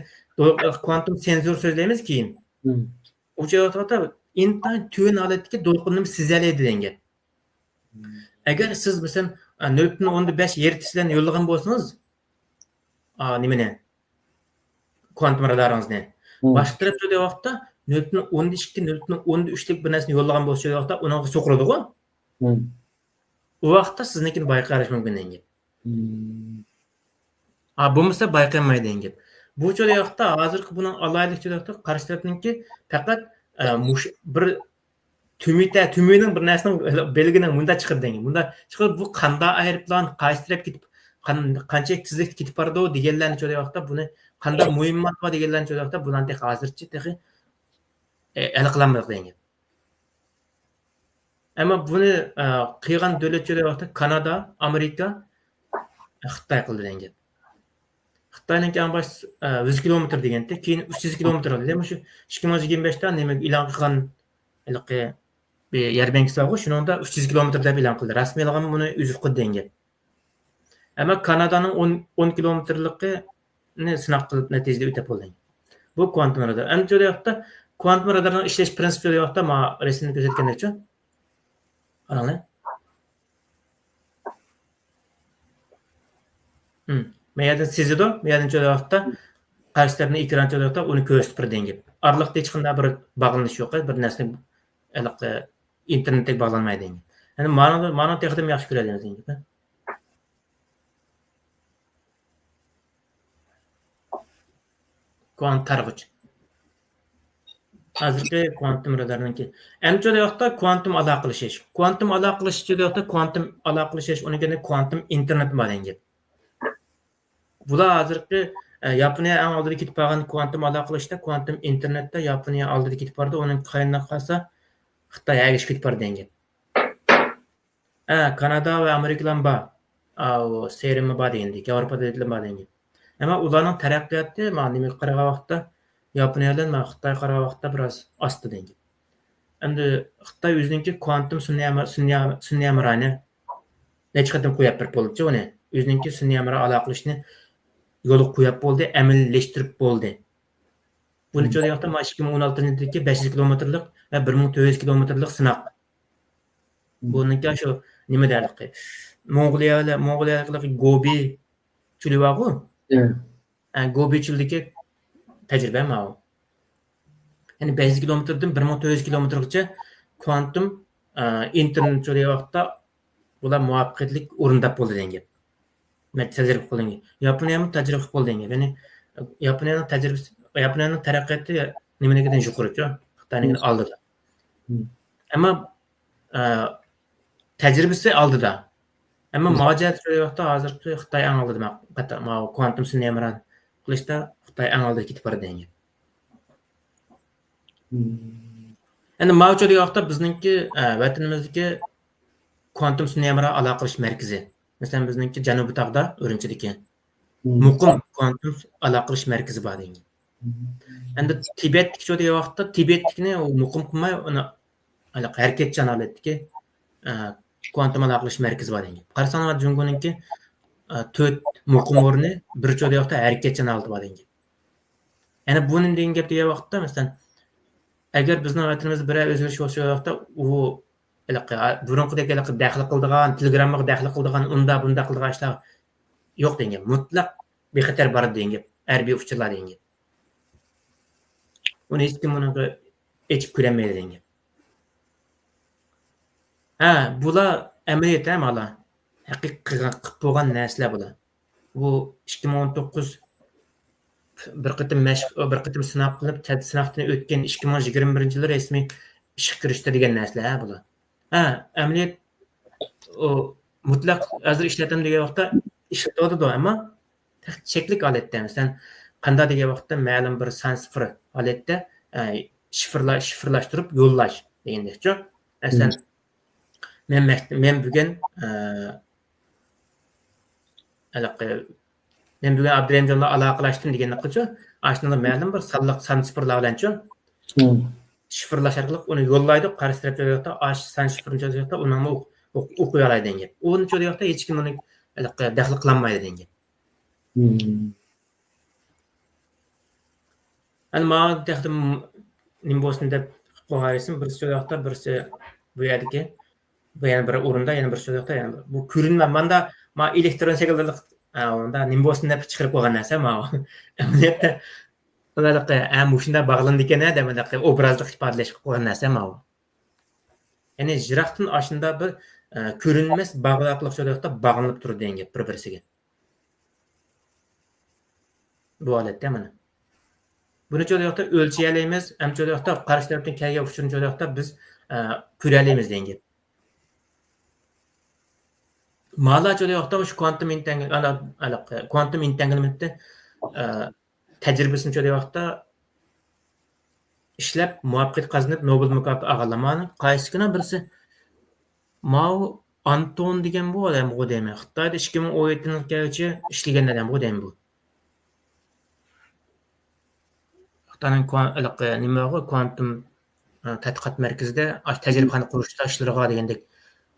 kvantum senzor so'zlaymiz keyin. O'sha vaqtda intayin tuyon holatdagi to'lqinni sezadi degan gap. Agar siz masalan 0.5 yeritishdan yo'llagan bo'lsangiz nimani kvantum radaringizni boshqa tarafda vaqtda 0.12 0.13lik bir narsani yo'llagan bo'lsa vaqtda uni so'qiradi-ku. U vaqtda siznikini bayqarish mumkin degan. Bo'lmasa bayqalmaydi degan. Bu vaqtda hozirgi buning alaylikchi vaqtda qarshi tarafningki faqat bir tümüyning bir narsaning belgining bunda chiqib degan. Bunda chiqib bu qanda aeroplan qaysi taraf ketib qancha tezlikda ketib bordi deganlarni cho'day vaqtda buni qanda muhimmat bor deganlarni cho'day vaqtda bularni hozircha texi hal qilinmaydi degan. Ammo buni qilgan davlat cho'day vaqtda Kanada, Amerika, Xitoy qildi degan. Xitoyning eng bosh 100 kilometr deganda, keyin 300 kilometr oldi. Mana shu 2025 da nima e'lon qilgan bir yer bankisi var, shuningda 300 kilometr deb e'lon qildi. Rasmiy olganda buni uzib qo'ydi degan. Ammo Kanadaning 10 kilometrlikni sinab qilib natijada o'tib bo'ldi. Bu kvantum radar. Endi jo'da yoqda kvantum radarning ishlash prinsipi jo'da yoqda ma rasmni ko'rsatgandek-chi. Qaranglar. Meyadan sezido, meyadan jo'da yoqda qarshi tarafning ekran jo'da yoqda uni ko'rsatib turgan. Araliqda hech qanday bir bog'lanish yo'q, bir narsa internetga bog'lanmaydi. Ya'ni ma'no texnikani yaxshi ko'radingiz endi. Kvant targ'ich. Hozirgi kvantum radarniki. Endi jo'da yoqda kvantum aloqalashish. Kvantum aloqalashish jo'da yoqda kvantum aloqalashish, unga kvantum internet bor endi. Bular hozirgi Yaponiya eng oldida ketib qolgan kvantum aloqalashishda, kvantum internetda Yaponiya oldida ketib bordi. Uning qayerdan qolsa Xitoy ergashib ketib bordi endi. Kanada va Amerikadan bor. Serimi bor endi. Yevropada bor endi. Ammo ularning taraqqiyoti ma'lumot qaragan vaqtda Yaponiyadan va Xitoy qaragan vaqtda biroz ostida endi. Endi Xitoy o'zininki kvantum sun'iy amirani necha qatam qo'yib bir bo'ldi uni. O'zininki sun'iy amira aloqalashishni yo'l qo'yib bo'ldi, amallashtirib bo'ldi. Buni jo'da yoqda 2016-yildagi 500 kilometrlik va 1400 kilometrlik sinaq. Buniki shu nima deyiladi? Mong'oliyalik Gobi chuli bor-ku. Gobi chulidagi tajriba ma'lum. Ya'ni 500 kilometrdan 1400 kilometrgacha kvantum internet jo'da yoqda bular muvaffaqiyatli o'rindab bo'ldi degan. Men tajriba qildim. Yaponiya ham tajriba qildi. Ya'ni Yaponiyaning taraqqiyoti nimadan yuqori-ku, Xitoyning oldida. Ammo tajribasi oldida. Ammo mojat yo'qda hozirgi Xitoy eng oldida. Kvantum sun'iy amira qilishda Xitoy eng oldida ketib bordi degan. Endi mavjud yoqda bizningki vatanimizdagi kvantum sun'iy amira aloqalash markazi. Masalan, bizningki Janubiy tog'da O'rinchidagi muqim kvantum aloqalash markazi bor degan. Endi Tibetdagi jo'da yoqda Tibetlikni muqim qilmay uni harakatchan holatdagi kvantum aloqalash markazi bor degan. Qarasanglar Jungoninki 4 muqim o'rni bir jo'da yoqda harakatchan holatda bor degan. Ya'ni buning degan gap degan vaqtda masalan agar bizning vatanimizda bir o'zgarish bo'lsa yoqda u burunqidagi daxl qildigan, Telegramga daxl qildigan, unda bunda qildigan ishlar yo'q degan. Mutlaq bexatar bor degan. Harbiy uchirlar degan. Uni hech kim uni echib ko'rmaydi degan. Bular amaliyot amala haqiqiy qilib bo'lgan narsalar bular. Bu 2019 bir qatim sinab qilib, sinaqdan o'tgan 2021-yil rasmiy ishga kirishdi degan narsalar bular. Amaliyot mutlaq hozir ishlatim degan vaqtda ishlatadi, ammo cheklik holatda, masalan, qanday degan vaqtda ma'lum bir san sifir holatda shifrlashtirib yo'llash degandek-ku. Masalan, men bugun Abdurahimjonga aloqalashdim degandaqa-ku. Ashunda ma'lum bir sonliq san sifirlar bilan-ku. Shifrlash orqali uni yo'llaydi, qarshi tarafga san shifrni yo'llaydi, uni o'qiy oladi degan. Uni yo'qda hech kim uni daxl qilolmaydi degan. Ani mana texnim nim bo'lsin deb qo'yarsin, birisi yo'qda, birisi bu yerdagi, bu yana bir o'rinda, yana bir yo'qda, yana bu ko'rinma. Menda ma elektron shaklda unda nim bo'lsin deb chiqarib qo'ygan narsa ma. Amaliyotda ularga shunda bog'landi ekan, demak, obrazlik ifodalash qo'ygan narsa ma. Ya'ni jiraqdan ashunda bir ko'rinmas bog'liqlik jo'da bog'lanib turadi degan bir-birisiga. Bu holatda mana. Buni jo'da yoqda o'lchay olamiz, ham jo'da yoqda qarshi tarafdan kelgan uchun jo'da yoqda biz ko'ralimiz degan gap. Ma'lum yo'qda shu quantum entanglementni tajribasini yo'qda ishlab muvaffaqiyat qozonib Nobel mukofoti olganlarni qaysigina birisi Mao Anton degan bu odam bu deyman. Xitoyda 2017-yilgacha ishlagan odam bu deyman bu. Xitoyning nima quantum tadqiqot markazida tajribaxona qurishda ishlariga degandek.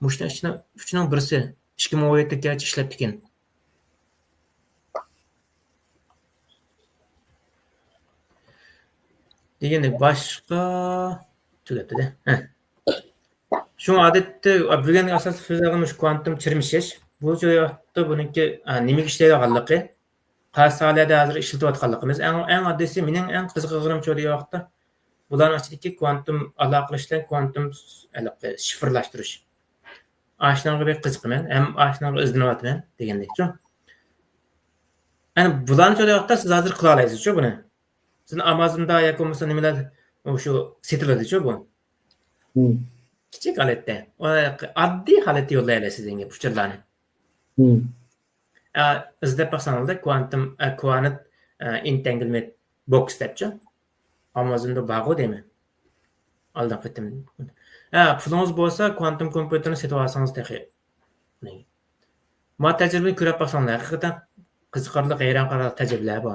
Mushning birisi 2017-gacha ishlab ekan. Degandek boshqa tugatdi-da. Şu adetde bilgen asas sözlerimiz kuantum çirmişiş. Bu joyda bununki nima ishlaydiganligi, qaysi hozir ishlatayotganligimiz eng oddiysi mening eng qiziqig'im shu yoqda. Bularning ichidagi kuantum aloqalashdan kuantum shifrlashtirish. Ashnaga bir qiziqman, ham ashnaga izlanyapman degandek. Ana bularni shu yoqda siz hozir qila olasiz-ku buni. Siz Amazonda yoki bo'lmasa nimalar shu setiladi-ku bu. Kichik holatda, oddiy holatda yo'llay olasiz degan uchurlarni. Izlab baxsanlarda quantum entanglement box debchi. Amazonda bog'u deyman. Aldan qaytdim. Pulingiz bo'lsa, quantum kompyuterni setib olsangiz texi. Ma tajribani ko'rib baxsanlar, haqiqatan qiziqarli, hayron qolarli tajribalar bor.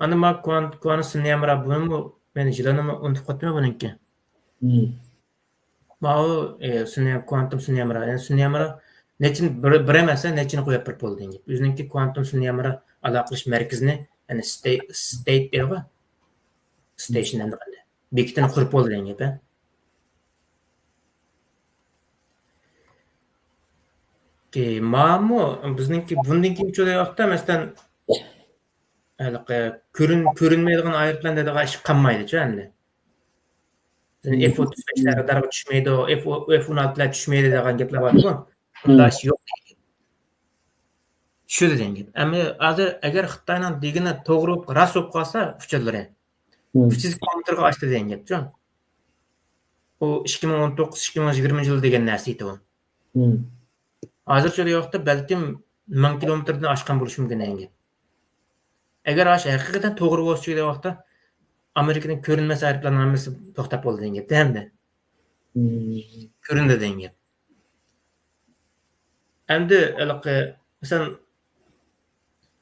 Ana ma quantum sinamra buni men jilanimni unutib qoldim buningki. Mao quantum sinamra, sinamra nechin bir emasa nechin qo'yib bir bo'ldi deb. O'zininki quantum sinamra aloqalash markazini, ya'ni state deydi. Station endi qanday. Bekitini qurib bo'ldi deb. Ma'mu bizningki bundan keyin cho'da vaqtda masalan ko'rinmaydigan ayrıplan dediği iş qanmaydi-ku endi. F-35'ler radarga tushmaydi, F-16'lar tushmaydi degan gaplar bor-ku. Unda ish yo'q. Shu degan gap. Ammo hozir agar Xitoyning degini to'g'ri rost bo'lib qolsa, uchirlari. 300 kilometrga oshdi degan gap-ku. U 2019-2020 yil degan narsa edi u. Hozircha yo'qda balkim 1000 kilometrdan oshgan bo'lishi mumkin degan gap. Agar haqiqatan to'g'ri bo'lsa vaqtda Amerikaning ko'rinmas aeroplanlar hammasi to'xtab bo'ldi degan gap, hamda. Ko'rindi degan gap. Endi masalan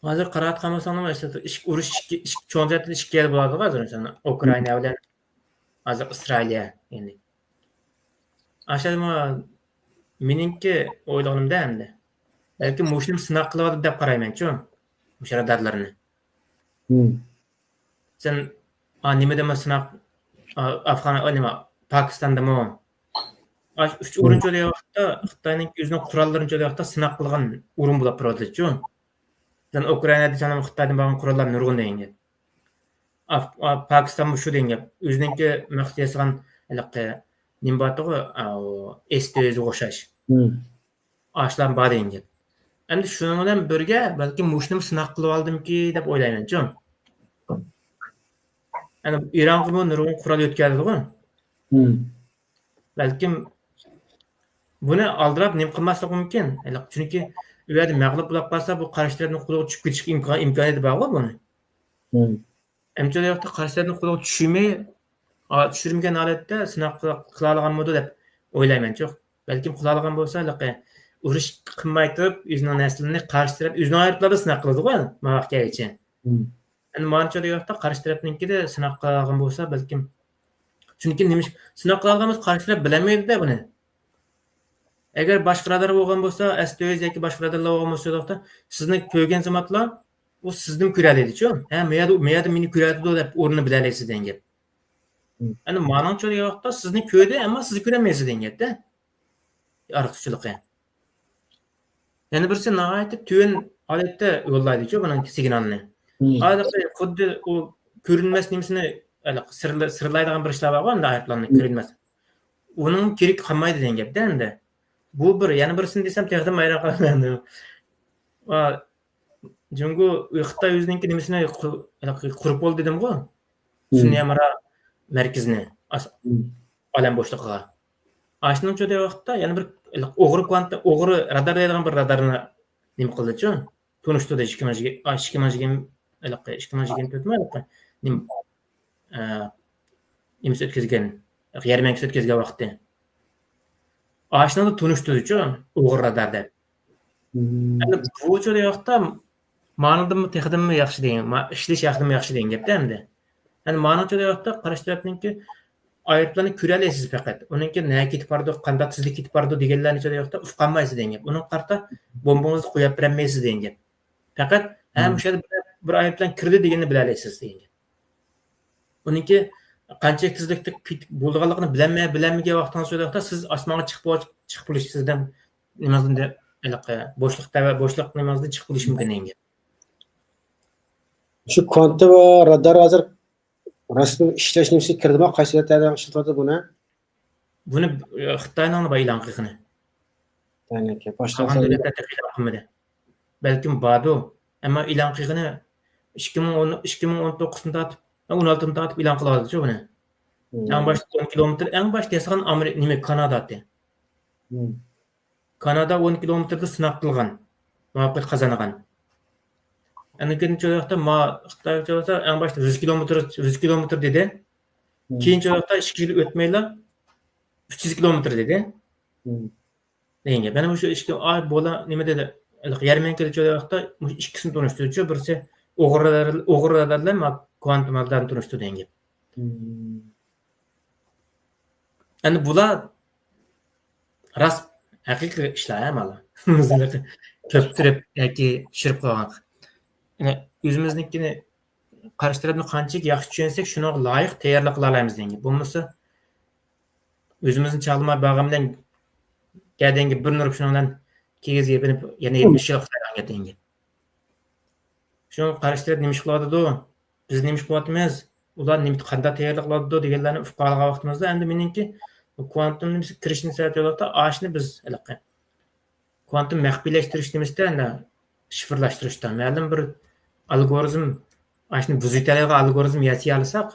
hozir qarab qolmasangiz, urush cho'njatda ishga bo'ladi hozir masalan Ukraina bilan hozir Isroiliya endi. Ashadima meningki o'ylaganimda endi. Balki mushlim sinaq qiladi deb qarayman-ku. O'sha radarlarni. Sen nima dema sinaq Pokistondami? 3 o'rinchi vaqtda Xitoyning o'zining qurollarini jo'yaqda sinaq qilgan o'rin bo'lib turadi-ku. Sen Ukrainada sanam Xitoydan bo'lgan qurollar nurg'un degan gap. Pokiston shu degan gap. O'ziningki maqsad yasagan nima bor-ku, S-400 o'xshash. Ashlan bor degan gap. Endi shuning bilan birga balki mushnim sinaq qilib oldimki deb o'ylayman-ku. Ana Ironga bu nurg'un qurol yetkazdi-ku. Balkim buni aldirab nim qilmaslik mumkin. Chunki u yerda mag'lub bo'lib qolsa, bu qarashlarning quloq tushib ketish imkoniyati bor-ku buni. Hamda yo'qda qarashlarning quloq tushirmagan holatda sinaq qila olganmidi deb o'ylayman-ku. Balkim qila olgan bo'lsa, urush qilmay turib, o'zining naslini qarshi taraf o'zining ayblarida sinaq qiladi-ku, mavaqgacha. Endi menimcha yo'qda qarshi tarafninkida sinaq qilgan bo'lsa, balkim chunki nima sinaq qilganimiz qarshi taraf bilmaydi-da buni. Agar boshqa radar bo'lgan bo'lsa, S-400 yoki boshqa radarlar bo'lgan bo'lsa, yo'qda sizni ko'rgan zamatlar u sizni ko'radi-ku. Meyada meni ko'radi deb o'rnini bilalaysiz degan gap. Endi menimcha yo'qda sizni ko'rdi, ammo sizni ko'rmaysiz degan gap-da. Ortiqchiligi. Yana birisi nihoyatda tuyn holatda yo'llaydi-ku buning signalini. Hozir xuddi u ko'rinmas nimasini sirlaydigan bir ishlar bor-ku, unda aeroplanning ko'rinmas. Uning kerak qolmaydi degan gap-da endi. Bu bir, yana birisini desam texnik mayra qolaman. Jungo Xitoy o'zining nimasini qurib oldi dedim-ku. Sinamra markazini. Alam boşluğa. Aşının çoğu vaqtda yani bir o'g'ri radar deydigan bir radarni nima qildi-chu? Tunishdi 2024 nim nimasi o'tkazgan. Yarmanka o'tkazgan vaqtda. Aşını da tunishdi-chu, o'g'ri radar deb. Endi bu ço'u vaqtda ma'nodimi texdimi yaxshi degan, ishlash yaxshimi yaxshi degan gapda endi. Yani ma'no ço'u vaqtda qarash tarafninki ayrıplarını küreleysiz fakat. Onunki ne ketip bardı, qanday tizlik ketip bardı deganlarni ço'u vaqtda ufqanmaysiz degan gap. Onun qarta bombangizni qo'yib bermaysiz degan gap. Fakat ham o'sha bir ayrıplan kirdi deganini bilalaysiz degan gap. Onunki qancha tizlikda bo'lganligini bilanmagan vaqtingiz siz osmonga chiqib bo'lish sizdan nimasidan bo'shliq nimasidan chiqib bo'lish mumkin degan gap. Shu kvanta va radar hozir rasmiy ishlash nimasi kirdimi? Qaysi davlatlarda ishlatyapti buni? Buni Xitoyning e'lon qilgani. Ya'ni boshqa davlatlarda e'lon qilmadi. Balkim badu, ammo e'lon qilgani 2019-da 16-da e'lon qiladi-ku buni. Eng boshda 10 kilometr, eng boshda yasagan Amerika, Kanadada. Kanada 10 kilometrda sinab qilgan, muvaffaqiyat qozongan. Endi çoğuqta Xitoy çoğuqta eng başta 100 kilometr dedi. Keyin çoğuqta 2 yil o'tmayla 300 kilometr dedi. Nega? Bana bu ishga ay bola nima dedi? Yarmanka çoğuqta ikkisini tunishdi-chu, birisi o'g'rilarlar bilan kvantumlardan tunishdi degan gap. Endi bular ras haqiqiy ishlar amali. Ko'ptirib yoki tushirib qo'ygan. Yani o'zimiznikini qarash tarafini qanchalik yaxshi tushunsak, shunga loyiq tayyorlik qila olamiz degan. Bo'lmasa o'zimizni chalma bag'am bilan gadenga bir nurib shundan kegiz yepinib yana 70 yil qilgan degan. Shuni qarash taraf nima ish qiladi-du? Biz nima ish qilyapmiz? Ular nima qanday tayyorlik qiladi-du deganlarni ufqalagan vaqtimizda endi meningki kvantum nimasi kirishni saytlarda ashni biz kvantum maxfiylashtirish nimasida şifrlashtirishdan ma'lum bir algoritm ashni buzitalaga algoritm yasay olsak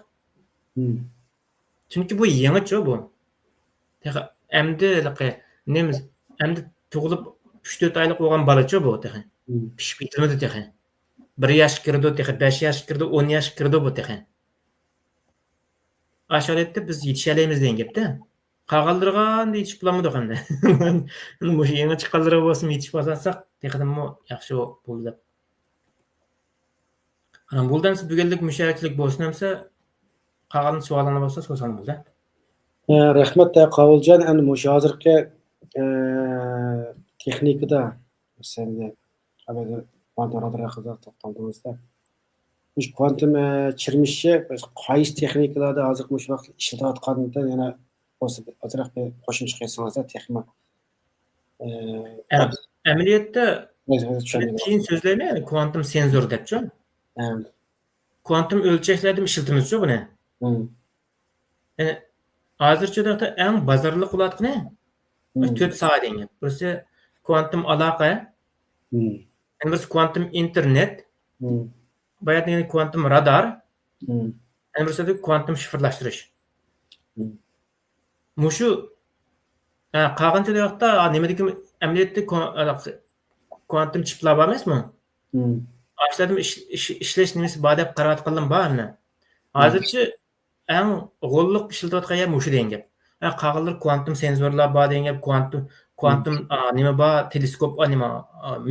chunki bu yangicha bu endi tug'ilib 3-4 oylik bo'lgan bolacha bu pishib ketmadi 1 yosh kirdi 5 yosh kirdi 10 yosh kirdi bu asharatda biz yetishalaymiz degan gapda qolganlarga yetishib bo'lmaydi endi bu yangi chiqqanlar bo'lsin yetishib olsak texnimi yaxshi bo'ldi. Ana bundan siz bugunlik musharakchilik bo'lsin hamsa qolgan savollarni bo'lsa so'rasam bo'ldi. Rahmat Qavuljon, endi o'sha hozirgi texnikada masalan kvantum radar haqida to'xtaldingizda. O'sha kvantum chirmishi qaysi texnikalarda hozir shu vaqtda ishlatilayotganidan yana ozroq qo'shimcha qilsangiz texnik. Amaliyotda keyin so'zlayman, yani kvantum senzor debchi. Kvantum o'lchashlarda ishlatamiz-ku buni. Yani hozircha eng bozorli qilayotgani 4 soat degan. Birisi kvantum aloqa, birisi kvantum internet, boyagi kvantum radar, birisi kvantum shifrlashtirish. Mushu qolgancha vaqtda nima degan amaliyotda kvantum chiplar bor emasmi? Ashlardim ishlash nimasi bor deb qarayotganlar bormi? Hozircha eng g'olliq ishlatayotgan ham mushu degan gap. Qolganlar kvantum senzorlar bor degan gap, kvantum nima bor, teleskop, nima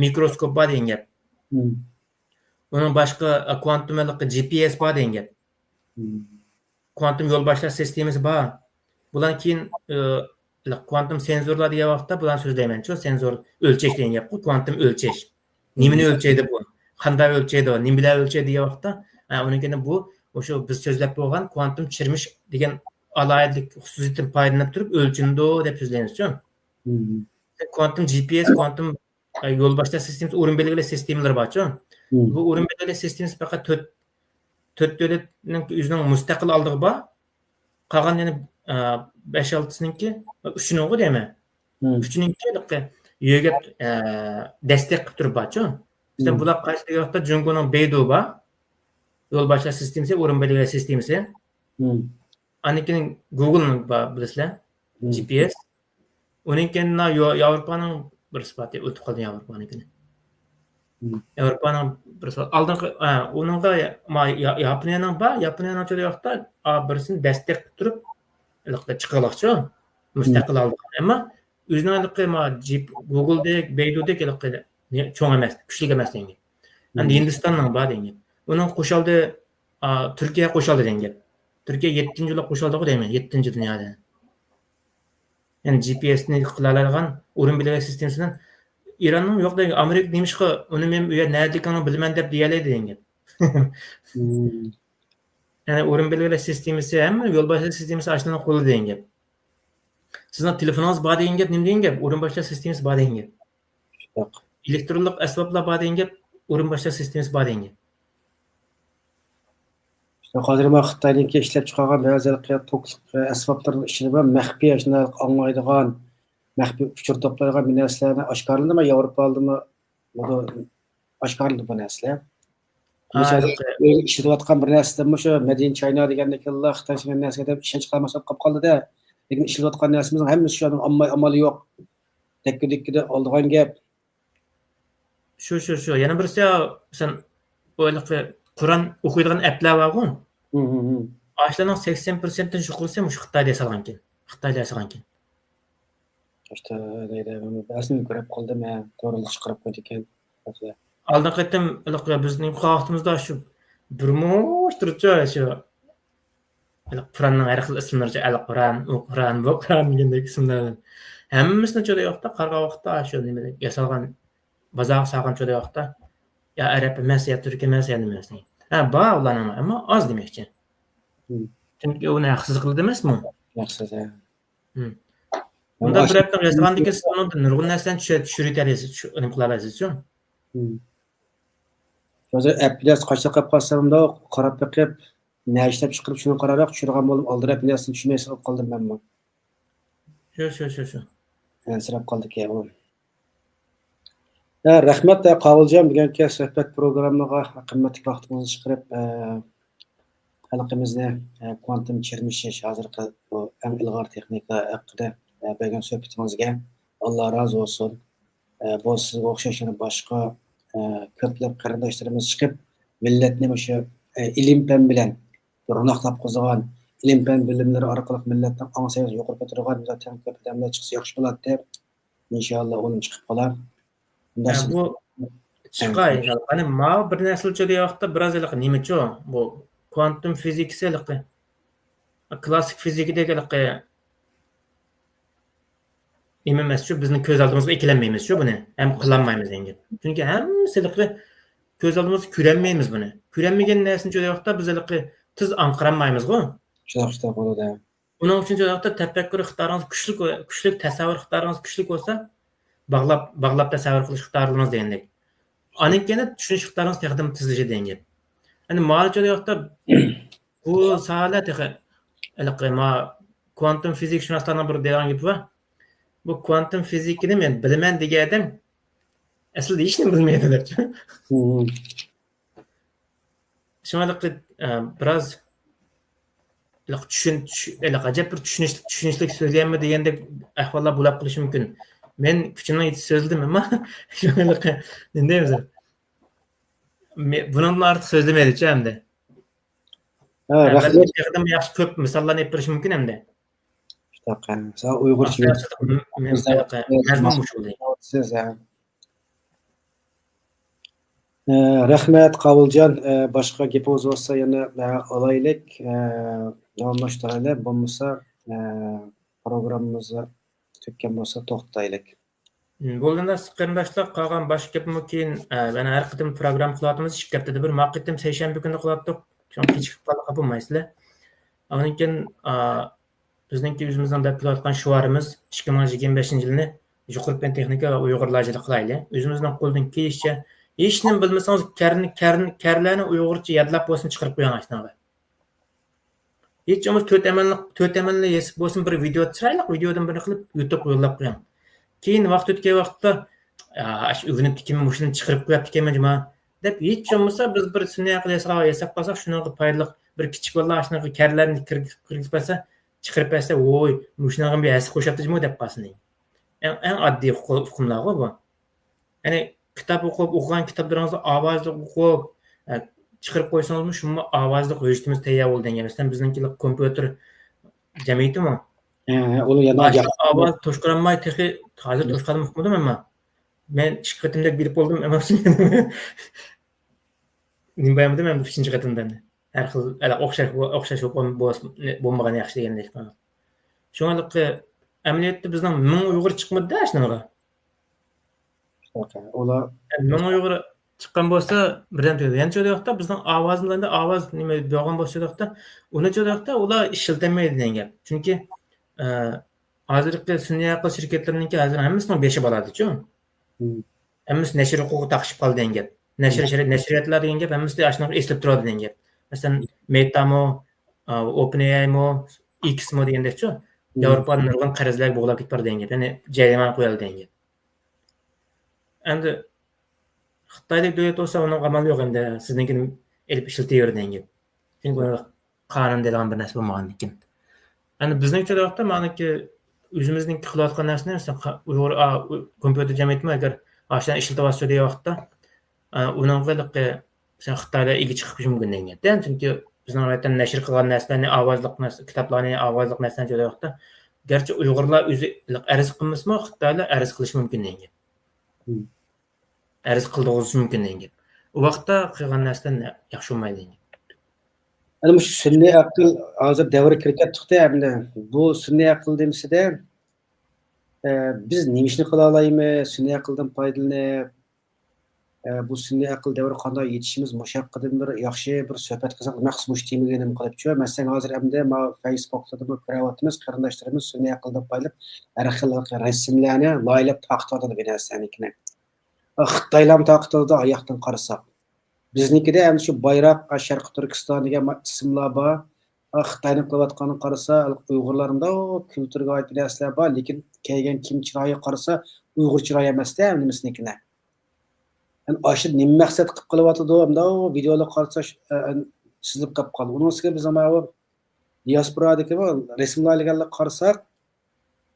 mikroskop bor degan gap. Uning boshqa kvantum GPS bor degan gap. Kvantum yo'lboshlar sistemasi bor. Budan keyin kvantum senzorlar degan vaqtda budan so'zlayman-ku, senzor o'lchash degan gap, kvantum o'lchash. Nimani o'lchaydi bu? Qanday o'lchaydi? Nima bilan o'lchaydi degan vaqtda, uningini bu o'sha biz so'zlab bo'lgan kvantum chirmish degan alohidlik xususiyatdan foydalanib turib o'lchindi deb so'zlaymiz-ku. Kvantum GPS, kvantum yo'lboshlar sistemasi, o'rin belgilash sistemalar bor-ku. Bu o'rin belgilash sistemasi faqat 4 davlatning o'zining mustaqil oldig'i bor. Qolgan yana 5-6siniki 3-ni deyman. 3-ninki yo'ga dastak qilib turib bor-ku. Bizda bular qaysi vaqtda Jungoning Beidou bor. Yo'lboshlar sistemasi, o'rin belgilash sistemasi. Aniki Google'ning bilasizlar, GPS. Uninkin Yevropaning bir sifati o'tib qoldi Yevropanikini. Yevropaning bir sifati oldingi uningga Yaponiyaning Yaponiyaning o'chida yoqda birisini dastak qilib turib, chiqaloqchi, mustaqil oldi. Ammo o'zining Google'dek, Baidu'dek cho'ng emas, kuchli emas degan. Endi Hindistonning bor degan. Uning qo'shildi Turkiya qo'shildi degan. Turkiya 7-yilda qo'shildi deyman, 7-dunyoda. Yani GPS'ni qiladigan o'rin belgilash sistemasidan Iranning yo'q degan Amerika nemishqa uni men u yer nerdaligini bilman deb deyalaydi degan. Yani o'rin belgilash sistemasi ham yo'l boshlash sistemasi ashuni qo'li degan. Sizning telefoningiz bor degan gap nima degan gap? O'rin boshlash sistemasi bor degan gap. Elektronlik asboblar bor degan gap, o'rin boshlash sistemasi bor degan gap. Hozir men Xitoyninki ishlab chiqargan ba'zi toklik asboblarning ichida maxfiy shunday anglaydigan maxfiy uchur to'playdigan bir narsalarni oshkorladimi Yevropadami bu oshkorladi bu narsalar. Ishlayotgan bir narsadami shu Made in China degandeklar Xitoy degan narsaga deb ishonch qilmasab qolib qoldi-da. Lekin ishlayotgan narsamizning hammasi shu amali yo'q. Dekki-dekkida oldigan gap. Shu. Yana birisi sen o'ylab Qur'on o'qiydigan applar bor-ku. Ashlarning 80%ni shu qilsa, shu Xitoyda yasalgan ekan. Xitoyda yasalgan ekan. İşte neydi? Basını görüp qoldim, to'g'ri chiqarib qo'ydi ekan. Oldin qaytim bizning vaqtimizda shu burmoq turibdi shu Qur'onning har xil ismlari Al-Qur'on, O'qur'on, bu Qur'on degandek ismlar. Hammasini cho'da yoqda qarg'a vaqtda shu nima yasalgan bozor saqan cho'da yoqda ya arab emas, ya turk emas, ya nima emas. Bor ularning, ammo oz demoqchi. Chunki uni yaxshilik emasmi? Yaxshi. Unda bir hafta yasalgandan keyin uni nurg'un narsani tushirib uni qila olasiz-ku. Hozir applikas qachon qilib qolsamda qarab beqib, nima ishlab chiqarib shuni qarab tushirgan bo'lib, oldin aplikasiyani tushunmay qolib qoldim men bu. Shu. Sirab qoldik-ku. Rahmat Qavuljon bugungi suhbat programmaga qimmatli vaqtingizni chiqarib, xalqimizni kvantum chirmishish hozirgi bu eng ilg'or texnika haqida bergan suhbatingizga Alloh rozi bo'lsin. Bu sizga o'xshash yana boshqa ko'plab qarindoshlarimiz chiqib, millatni o'sha ilm-fan bilan ro'naqlab qo'zg'agan, ilm-fan bilimlari orqali millatning ong'sayini yuqori ko'targan ko'p odamlar chiqsa yaxshi bo'ladi deb inshaalloh o'lim chiqib qolar. Bu chiqay inshaalloh. Ana ma bir narsa uchun yoqda biroz nimachi bu kvantum fizikasi klassik fizikadagi nima emas shu bizning ko'z oldimizga ikkilanmaymiz shu buni ham qilolmaymiz endi. Chunki hammasi ko'z oldimizga ko'rolmaymiz buni. Ko'rolmagan narsani jo'da yoqda biz tiz anqiranmaymiz-ku. Shunaqa bo'ladi. Uning uchun jo'da yoqda tafakkur ixtiyoringiz kuchli tasavvur ixtiyoringiz kuchli bo'lsa, bog'lab tasavvur qilish ixtiyoringiz degandek. Aninkini tushunish ixtiyoringiz taqdim tizilishi degan. Endi ma'lumotda yoqda bu sohalar kvantum fizik shunalarning bir degan gap bor. Bu kvantum fizikini men bilaman degan odam aslida hech nima bilmaydilar. Shunday biroz ajab bir tushunishlik so'zlayapmi degandek ahvollar bo'lib qolishi mumkin. Men kuchimdan yetib so'zladim, ammo shunday deymiz. Bundan ortiq so'zlamaydi-chi endi. Rahmat. Yaxshi ko'p misollarni aytib berish mumkin endi. Sen Uyg'urcha Rahmat Qavuljon, boshqa gapingiz bo'lsa yana olaylik, davomlashtiraylik, bo'lmasa programmamizni tugatgan bo'lsa to'xtaylik. Bo'lganda qarindoshlar qolgan boshqa gapmi keyin mana har qatim program qilyapmiz, ikki haftada bir maqqitim seshanba kuni qilyaptik. Chunki kechikib qolib bo'lmaysizlar. Undan keyin bizningki o'zimizdan deb qilayotgan shuarimiz 2025-yilni yuqori fan texnika va uyg'urlarchilik qilaylik. O'zimizdan qo'ldan kelishicha hech nima bilmasangiz karlarni uyg'urcha yodlab bo'lsin chiqarib qo'ying ashnaga. Hech bo'lmasa 4 amalli yesib bo'lsin bir video chiroyli videodan birini qilib YouTube yo'llab qo'ying. Keyin vaqt o'tgan vaqtda o'rganib ekanman, shuni chiqarib qo'yapti ekanman deb hech bo'lmasa biz bir sun'iy aql yasab qolsak, shunga foydali bir kichik bola shunaqa karlarni kirgizib bo'lsa, chiqarib bersa, "Voy, mushunaqam bir hasi qo'shyaptimi?" deb qolsin. Eng oddiy hukmlar bu. Ya'ni kitob o'qigan kitoblaringizni ovozli o'qib, chiqarib qo'ysangiz, shunga ovozli qo'yishimiz tayyor bo'ldi degan. Masalan, biznikilar kompyuter jamiyatimi? Uni yana ovoz to'shqaramay texi hozir to'shqadim hukmidim ammo men ikki qatimda bilib bo'ldim ammo nima bo'lmadim men 3-chi qatimdan har xil o'xshash bo'lmagan yaxshi degandek. Shuningdek amaliyotda bizning 1000 Uyg'ur chiqmadi shunaqa. ular 1000 Uyg'ur chiqqan bo'lsa birdan tugadi. Yana joyda bizning ovozlarda ovoz nima bo'lgan bo'lsa-da, uni joyda ular ishiltamaydi degan gap. Chunki hozirgi sun'iy aql shirkatlarininki hozir hammasining beshi bo'ladi-ku. Hammasi nashr huquqi taqishib qoldi degan gap. Nashriyatlar degan gap hammasi shunaqa eslab turadi degan gap. Masalan, Metamo, OpenAImo, Xmo degandek-ku. Yevropaning nurg'un qarzlar bog'lab ketib bor degan gap. Ya'ni jarima qo'yildi degan gap. Endi Xitoydagi davlat bo'lsa, uning amali yo'q endi. Sizninkini elib ishlatayver degan gap. Chunki qonun degan bir narsa bo'lmagandan keyin. Endi bizning joyda maniki o'zimizning qilayotgan narsani Uyg'ur kompyuter jamiyatimi agar ashdan ishlatib olsa degan vaqtda uning qiliqi Xitoyda ega chiqish mumkin degan. Chunki bizning vatan nashr qilgan narsalarni ovozli kitoblarni ovozli narsalarni joyda vaqtda garchi Uyg'urlar o'zi arz qilmasmi, Xitoylar arz qilish mumkin degan. Arz qildirilishi mumkin degan. U vaqtda qilgan narsadan yaxshi bo'lmaydi degan. Ana shu sun'iy aql hozir davr kirib ketdi endi. Bu sun'iy aql demisida biz nima ishni qila olamiz, sun'iy aqldan foydalanib bu sun'iy aql davri qanday yetishimiz mushaqqatdan bir yaxshi bir suhbat qilsak, maqsad mush temaga qilibchi. Masalan, hozir endi Facebookda bu ko'ryapmiz, qarindoshlarimiz sun'iy aqldan foydalanib har xil rasmlarni loyilab taqtirdi bu narsanikini. Xitoylar taqtirdi oyoqdan qarasak. Biznikida ham shu bayroq Sharq Turkiston degan ismlar bor. Xitoyning qilayotganini qarasa, Uyg'urlarning kulturiga oid narsalar bor, lekin kelgan kim chiroyi qarasa, Uyg'ur chiroyi emas-da, nimasinikilar. Yani aşı nima maqsad qilib qilyapti, hamda videolar qarasa sizib qolib qoldi. Uning ustiga biz ham diasporadagi rasmlarga qarasak,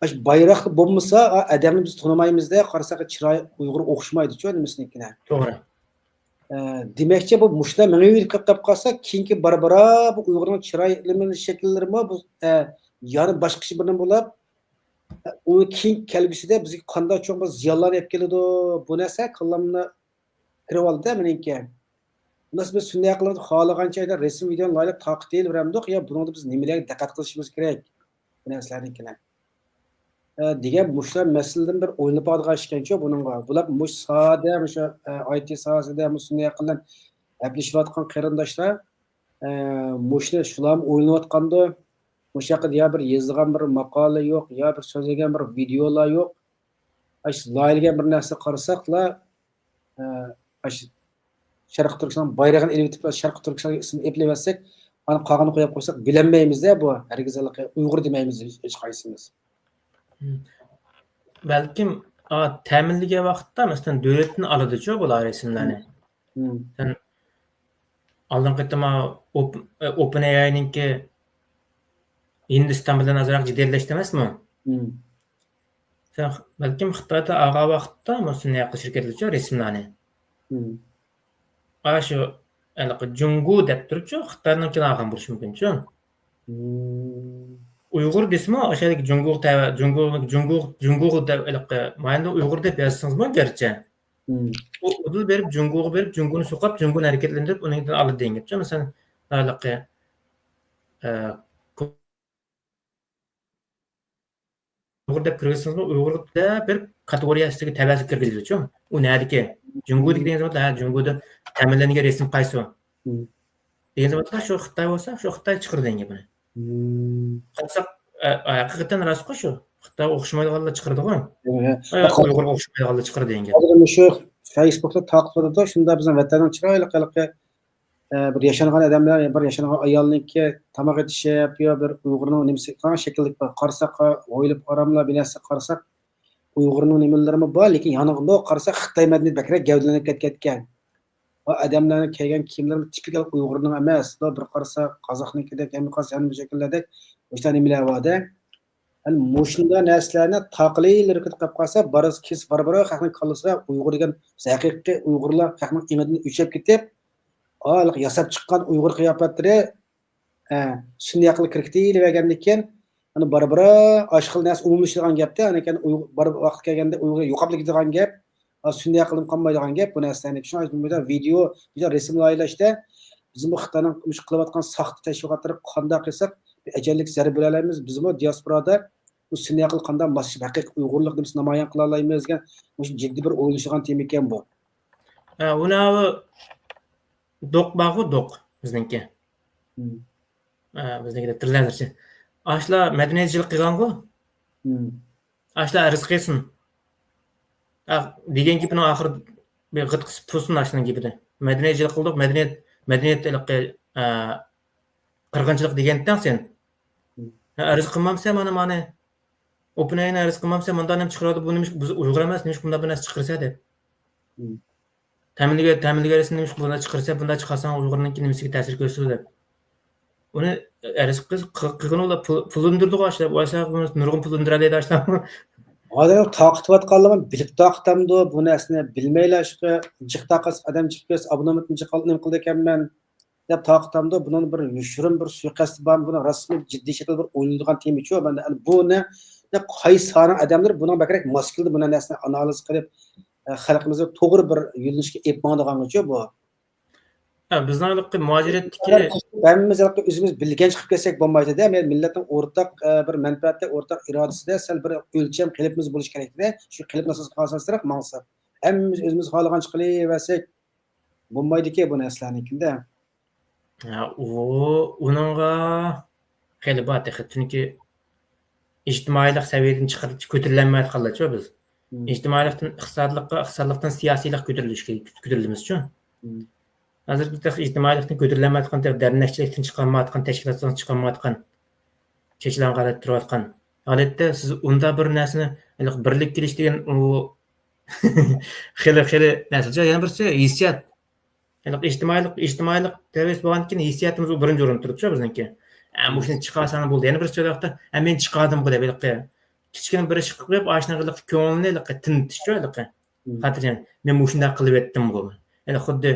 ash bayroq bo'lmasa, adamni biz tanimaymiz-da, qarasak chiroyi Uyg'ur o'xshamaydi-ku, nimasinikilar. To'g'ri. Demakchi bu mushlar menga yurib qolib qolsa, keyingi barbara bu Uyg'urning chiroyli shakllarimi bu yana boshqacha birdan bo'lib, u keyin kelgusida bizga qanday cho'ng ziyonlarni olib keladi, bu narsa qallamni kirib oldi meningki. Biz sun'iy aqlni xohlagancha rasm videoni loyilab taqib deyilveramiz, yo buni biz nimalarga diqqat qilishimiz kerak bu narsalarnikilar. Degan mushlar masaladan bir o'ynab olgan ekancha buningga. Bular mush sohada, o'sha IT sohasida sun'iy aqldan aplashayotgan qarindoshlar mushni shular o'ynayotganda o'sha yoqda ya bir yozilgan bir maqola yo'q, ya bir so'zlagan bir videolar yo'q. Ash loyilgan bir narsa qarasak-la ash Sharq Turkiston bayrog'ini elitib Sharq Turkiston ismini epleyversak, ana qog'ini qo'yib qo'ysak bilinmaymiz-da bu. Hargizlar Uyg'ur demaymiz hech qaysimiz. Balkim ta'minlagan vaqtda masalan davlatni oladi-ku bular rasmlarni. Sen oldin qaytama OpenAI'ninki Hindiston bilan azroq jiddiylashdi emasmi? Sen balkim Xitoyda avval vaqtda sun'iy aql shirkatlari rasmlarni shu Jungu deb turibchi, Xitoyninki olgan bo'lishi mumkin-ku. Uyg'ur desmi, o'shalik Jungu deb mayli Uyg'ur deb yozsangiz ham garchi. U udul berib Junguga berib, Junguni so'qib, Junguni harakatlantirib, uningdan oladi degan gapcha. Masalan, Uyg'ur deb kirgizsangiz, Uyg'urda bir kategoriyasiga tabasi kirgiziladi-ku. U nerdiki? Jungu degan zaman Junguda ta'minlangan rasm qaysi? Degan zaman shu Xitoy bo'lsa, shu Xitoy chiqirdi degan buni. Qarasak, haqiqatan rostku shu. Xitoy o'xshamaydiganlar chiqirdi-ku. Uyg'urga o'xshamaydiganlar chiqirdi degan gap. Hozir shu Facebookda taqdirda shunda bizning vatanning chiroyli qiliqi bir yashagan odamlar, bir yashagan ayolniki tamoq etishib, yo bir Uyg'urning nimasi qanday shaklda qarasak, o'ylab qaramlar binasi qarasak, Uyg'urning nimalarimi bor, lekin yonig'ida qarasak Xitoy madaniyati bakrak gavdalanib ketgan. adamlarning kiygan kiyimlari tipikal Uyg'urning emas. Bir qarasa Qozoqnikidek, ham qarasa hamma shakllardek o'sha nimalar borda. Hani mushunda narsalarni taqliylar qilib qolsa, baraz kes barbara xalqning qolsa Uyg'ur degan haqiqiy Uyg'urlar xalqning imidan o'chib ketib, yasab chiqqan Uyg'ur qiyofatlari sunniy aql kirkitib bergandan keyin hani barbara ashqil narsa umumlashtirgan gapda, hani kan bir vaqt kelganda Uyg'ur yo'qolib ketadigan gap, sunniy aqlim qolmaydigan gap bu narsani shunday video, rasmlarlashda bizim bu Xitoyning qilayotgan saxta tashviqotlari qanday qilsak ajallik zarba bo'lalaymiz. Biz bu diasporada bu sunniy aql qanday masjid haqiqiy Uyg'urlik deb namoyon qila olamiz degan jiddiy bir o'ylashgan tema ekan bu. Uni doq bag'u doq bizniki. Biznikida tillarcha. Ashla madaniyatchilik qilgan-ku. Ashla rizq qilsin. Degan gapini oxir bir g'itqis tursin ashning gapida. Madaniyatchilik qildik, madaniyatlik qirg'inchilik degandan sen. Rizq qilmamsa mana o'pinayni rizq qilmamsa bundan ham chiqaradi, buni biz Uyg'ur emas, nima bundan bir narsa chiqarsa deb. Ta'minligarisini nima bundan chiqarsa, bundan chiqarsan Uyg'urning nimasiga ta'sir ko'rsatadi deb. Uni rizq qilgan ular pul undirdi qo'shlab, o'sha nurg'un pul undiradi ashlar. Adam taqitayotganligini bilib taqtamdi, bu narsani bilmaylashqa, jiqtaqas adam chiqib abonementni chiqalib qildi ekanman deb taqtamdi. Bunun bir yushurim, bir suiqasd bor, buni rasmiy jiddiy shaklda bir o'ylanadigan tema-ku. Menda buni qaysi sani odamlar buni bakrak maskildi, buni narsani analiz qilib xalqimizga to'g'ri bir yo'llanishga epmoqdigancha bu. Bizning muajiratdagi hammamiz o'zimiz bilgan chiqib kelsak bo'lmaydi-da. Millatning o'rtaq bir manfaatda, o'rtaq irodasida sal bir o'lcham qilibimiz bo'lish kerak-da. Shu qilib asosida maqsad. Hammamiz o'zimiz xohlagancha qilaversak bo'lmaydi-ki bu narsalarnikida. Uningga xeyli bor, chunki ijtimoiylik saviyadan chiqarib ko'tarilmayotganlar-chi biz. Ijtimoiylikdan iqtisodiylikdan siyosiylik ko'tarilishga. Hozir bizda ijtimoiylikdan ko'tarilmayotgan, dernakchilikdan chiqolmayotgan, tashkilotdan chiqolmayotgan, chechlan qarab turayotgan. Odatda siz unda bir narsani, birlik kelish degan u xeyli narsa, yana birisi hissiyot. ijtimoiylik tavsiya bo'lgandan keyin hissiyotimiz u birinchi o'rinda turibdi bizniki. Bu shuni chiqarsan bo'ldi. Yana birisi yo'qda, men chiqardim bu deb kichkina bir ish qilib, ashnaqilik ko'ngilni tintish jo'liqi. Xotirjam, men bu shunday qilib etdim bu. Xuddi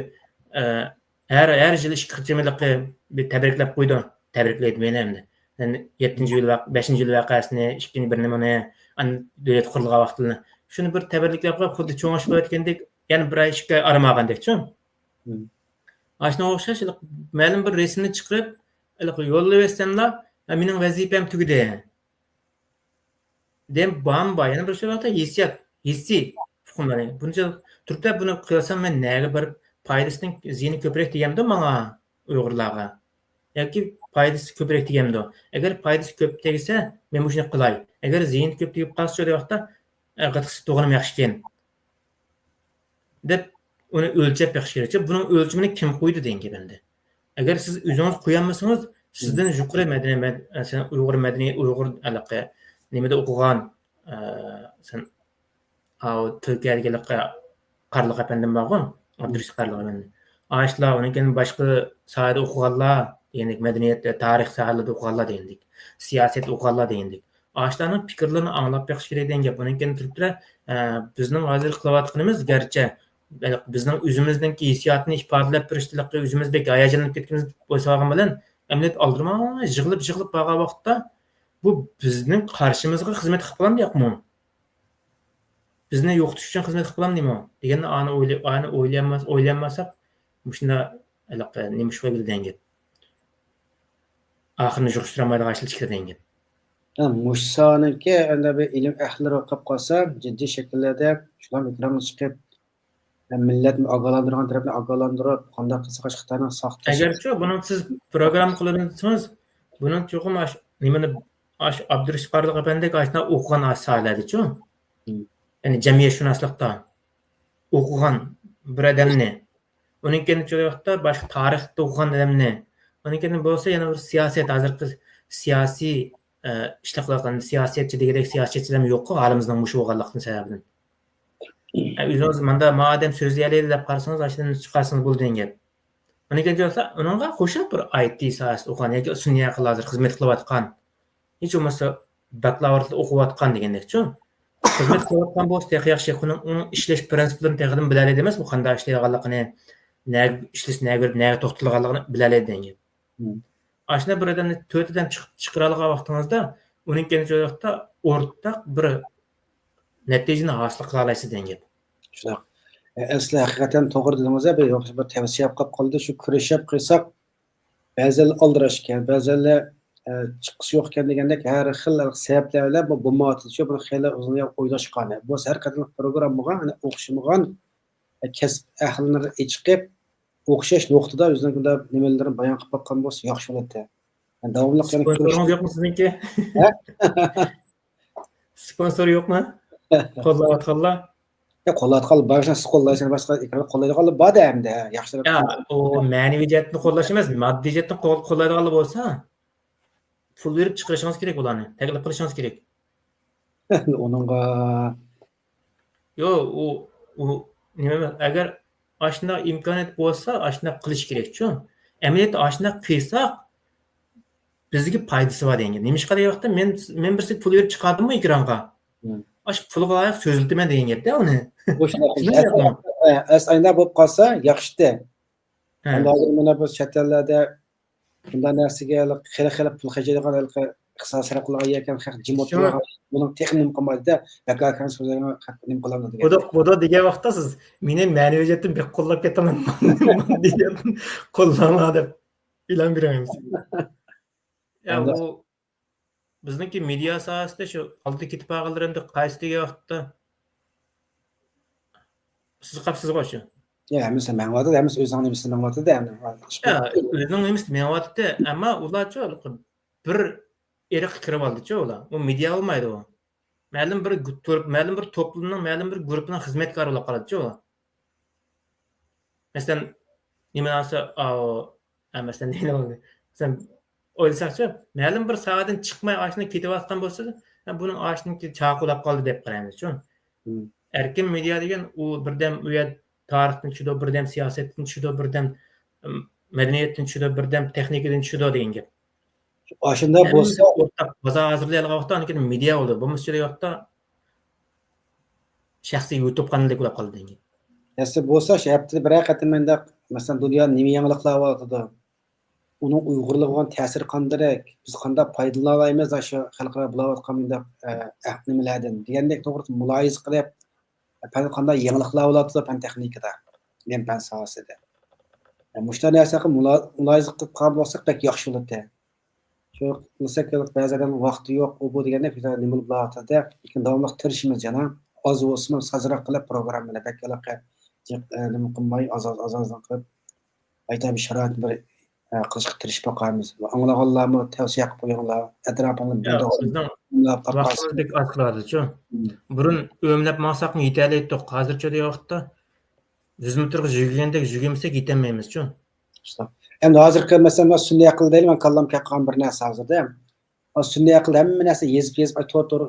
her yıl iş kırtımılıkı bir tebriklep koydu. Tebrikledim beni hem de. 5. yıl vakasını, 2. bir numune, devlet kuruluğa vaktini. Şunu bir tebriklep koyup, xuddi çoğuş böyletkendik, yani bir ay işe aramağandık, çoğum. Aşına oğuşaş, məlum bir resimini çıkırıp, yollu versenler, benim vazifem tügüde. Dem bamba, yani bir şey vakti hissi. Bunca Türkler bunu kıyasam ben neye bir paydasının ziyini köprek diyemdi bana Uygurlarga. Yoki paydası köprek diyemdi. Eğer paydası köp tegise men bu şunu qilay. Eğer ziyin köp deyip qalsa şöyle vaqtda qatqisi to'g'rim yaxshi ekan. Deb uni o'lchab beqish kerak. Buning o'lchimini kim qo'ydi dengi bende. Eğer siz o'zingiz qo'yolmasangiz, sizdan yuqori madaniyat, sen Uyg'ur madaniyat, Uyg'ur aloqa nimada o'qigan sen Türkiye'deki Qarliq efendim bor. Abdurrahim Qarliq efendi. Ağaçlar, onun kendi başka sahada okuyanlar değindik, medeniyette, tarih sahalarında okuyanlar değindik, siyaset okuyanlar değindik. Ağaçların fikirlerini anlap beqish kerak degan gap. Onun kendi Türkler bizning hozir qilayotganimiz garchi bizning o'zimizdagi hissiyotni ifodalab turishdilikqa o'zimizdek hayajonlanib ketganimiz bo'lsa ham bilan emniyet aldırma, yig'ilib borgan vaqtda bu bizning qarshimizga xizmat qilib qo'yamdimi? Bizni yo'qotish uchun xizmat qilib qo'yamdimi? Deganni o'ylanmasak, shunda nima shu degan gap. Oxirini yig'ishtirmaydigan ishlar chiqadigan gap. Mushsaniki anda bir ilm ahli o'qib qolsa, jiddiy shakllarda shular ekranga chiqib millat ogohlantirgan tarafni ogohlantirib, qanday qilsa Xitoyning soxta. Agarchi buni siz program qilgansiz, buni cho'qim nimani Abdurrahim Qarliq efendik ashna o'qigan asaladichu. Yani cemiyetshunoslikda o'qigan bir odamni, uning keyin vaqtda boshqa tarixda o'qigan odamni, uning keyin bo'lsa yana bir siyosat, hozirgi siyosiy ishlar qilayotgan siyosatchi degandek siyosatchilar yo'q-ku, halimizning mush bo'lganligining sababidan. Özünüz manda madem sözleyeli dep qarsanız aşdan çıkarsınız bu degan gap. Ona kelsa, onunğa qo'shib bir IT sohasida o'qigan yoki sun'iy aql hozir xizmat qilayotgan, hech bo'lmasa bakalavrda o'qiyotgan degandek-chi. Xizmat qilayotgan bo'lsa, yaxshi uning ishlash prinsiplarini tegidan biladi emas, bu qanday ishlaydiganligini, nega ishlash, nega to'xtatilganligini biladi degan gap. Aslında bir adamni to'rtidan chiqaradigan vaqtingizda, uning kelajaqda o'rtaq bir natijani hosil qila olasiz degan gap. Shunaq. Asli haqiqatan to'g'ri dedingiz, bir tavsiya qilib qoldi, shu kurashib qilsak, ba'zan aldirash ekan, ba'zan chiqish yo'q ekan degandek har xil sabablar bilan bu bo'lmayotdi. Buni xeyli uzun o'ylashgan. Bu har qanday programmaga, o'qishmagan kasb ahlini chiqib o'xshash nuqtada o'zlariga nimalarni bayon qilib qo'ygan bo'lsa yaxshi bo'ladi. Davomli Sponsoringiz yo'qmi sizniki? Sponsor yo'qmi? Qo'llayotganlar? Qo'llayotgan barcha qo'llaysan, boshqa qo'llaydiganlar borda hamda yaxshiroq. O ma'naviy jihatdan qo'llash emas, moddiy jihatdan qo'llaydiganlar bo'lsa, pul berib chiqarishingiz kerak ularni, taklif qilishingiz kerak. Onunga Yo, u nima agar ashna imkoniyat bo'lsa, ashna qilish kerak-ku. Amaliyotda ashna qilsak bizga foydasi bor degan. Nimishqa deyapti? Men birsi pul berib chiqardimmi ekranga? Ash pulga loyiq so'ziltiman degan gapda uni. Aslida bo'lib qolsa yaxshi-da. Hozir mana bu chet ellarda bunday narsaga xila pul xarjlaydigan ixtisoslar qilgan ekan, jimot buning texnik qilmaydi-da, bakarkan so'zlarga nim qiladi degan. Bodo degan vaqtda siz meni ma'naviyatni bek qo'llab ketaman degan qo'llama deb e'lon beramiz. Ya bu bizniki media sohasida shu oldi ketib qolganlarimda qaysi degan vaqtda siz qapsiz qo'shu. Ya, mesela men vardı da, o'zing nimasi men vardı da, Ya, o'zing nimasi men vardı, ammo ularcha bir eriq kirib oldi-chi ular. U media olmaydi u. Ma'lum bir to'plamning, ma'lum bir guruhning xizmatkori bo'lib qoladi-chi u. Masalan, nimalarsa, masalan, nima bo'ldi? Sen o'ylasaqchi, ma'lum bir soatdan chiqmay oshni ketayotgan bo'lsa, buning oshniki chaqulab qoldi deb qaraymiz-chi. Erkin media degan u birdan u yer tarixdan tushdi, birdan siyosatdan tushdi, birdan madaniyatdan tushdi, birdan texnikadan tushdi degan gap. Oshunda bo'lsa, o'rtaq bozor hozirlaydigan vaqtda anikin media bo'ldi. Bo'lmasa vaqtda shaxsiy YouTube kanalidagi bo'lib qoldi degan. Yasa bo'lsa, shu haftada bir qatim menda masalan dunyoda nima yangiliklar bo'lyapti? Uning Uyg'urlarga ta'siri qanday? Biz qanday foydalana olamiz shu xalqaro bo'layotgan menda nimalardan degandek to'g'ri muloyiza qilib, qanday yangiliklar bo'lyapti fan texnikada, fan sohasida. Mushtar narsaga muloyiza qilib qolib bo'lsak, pek yaxshi bo'ladi. Shu qilsak, ba'zan vaqti yo'q, u bu deganda nima bo'lyapti? Lekin davomli tirishimiz jana, oz bo'lsin, sazroq qilib programmani bakalaqa nima qilmay, oz-ozdan qilib aytib sharoit bir qilishga tirishib boqamiz. Anglaganlarni tavsiya qilib qo'yinglar. Atrofingizda vaqtimizdek asqiladi-chi. Burun o'mlab maqsadni yetarlilik hozircha degan vaqtda 100 metrga yugurgandek yugurmasak yetolmaymiz-chi. Endi hozirgi masalan sun'iy aql deyman, men kallam kaqqan bir narsa hozirda. Sun'iy aql hamma narsa yezib to'g'ri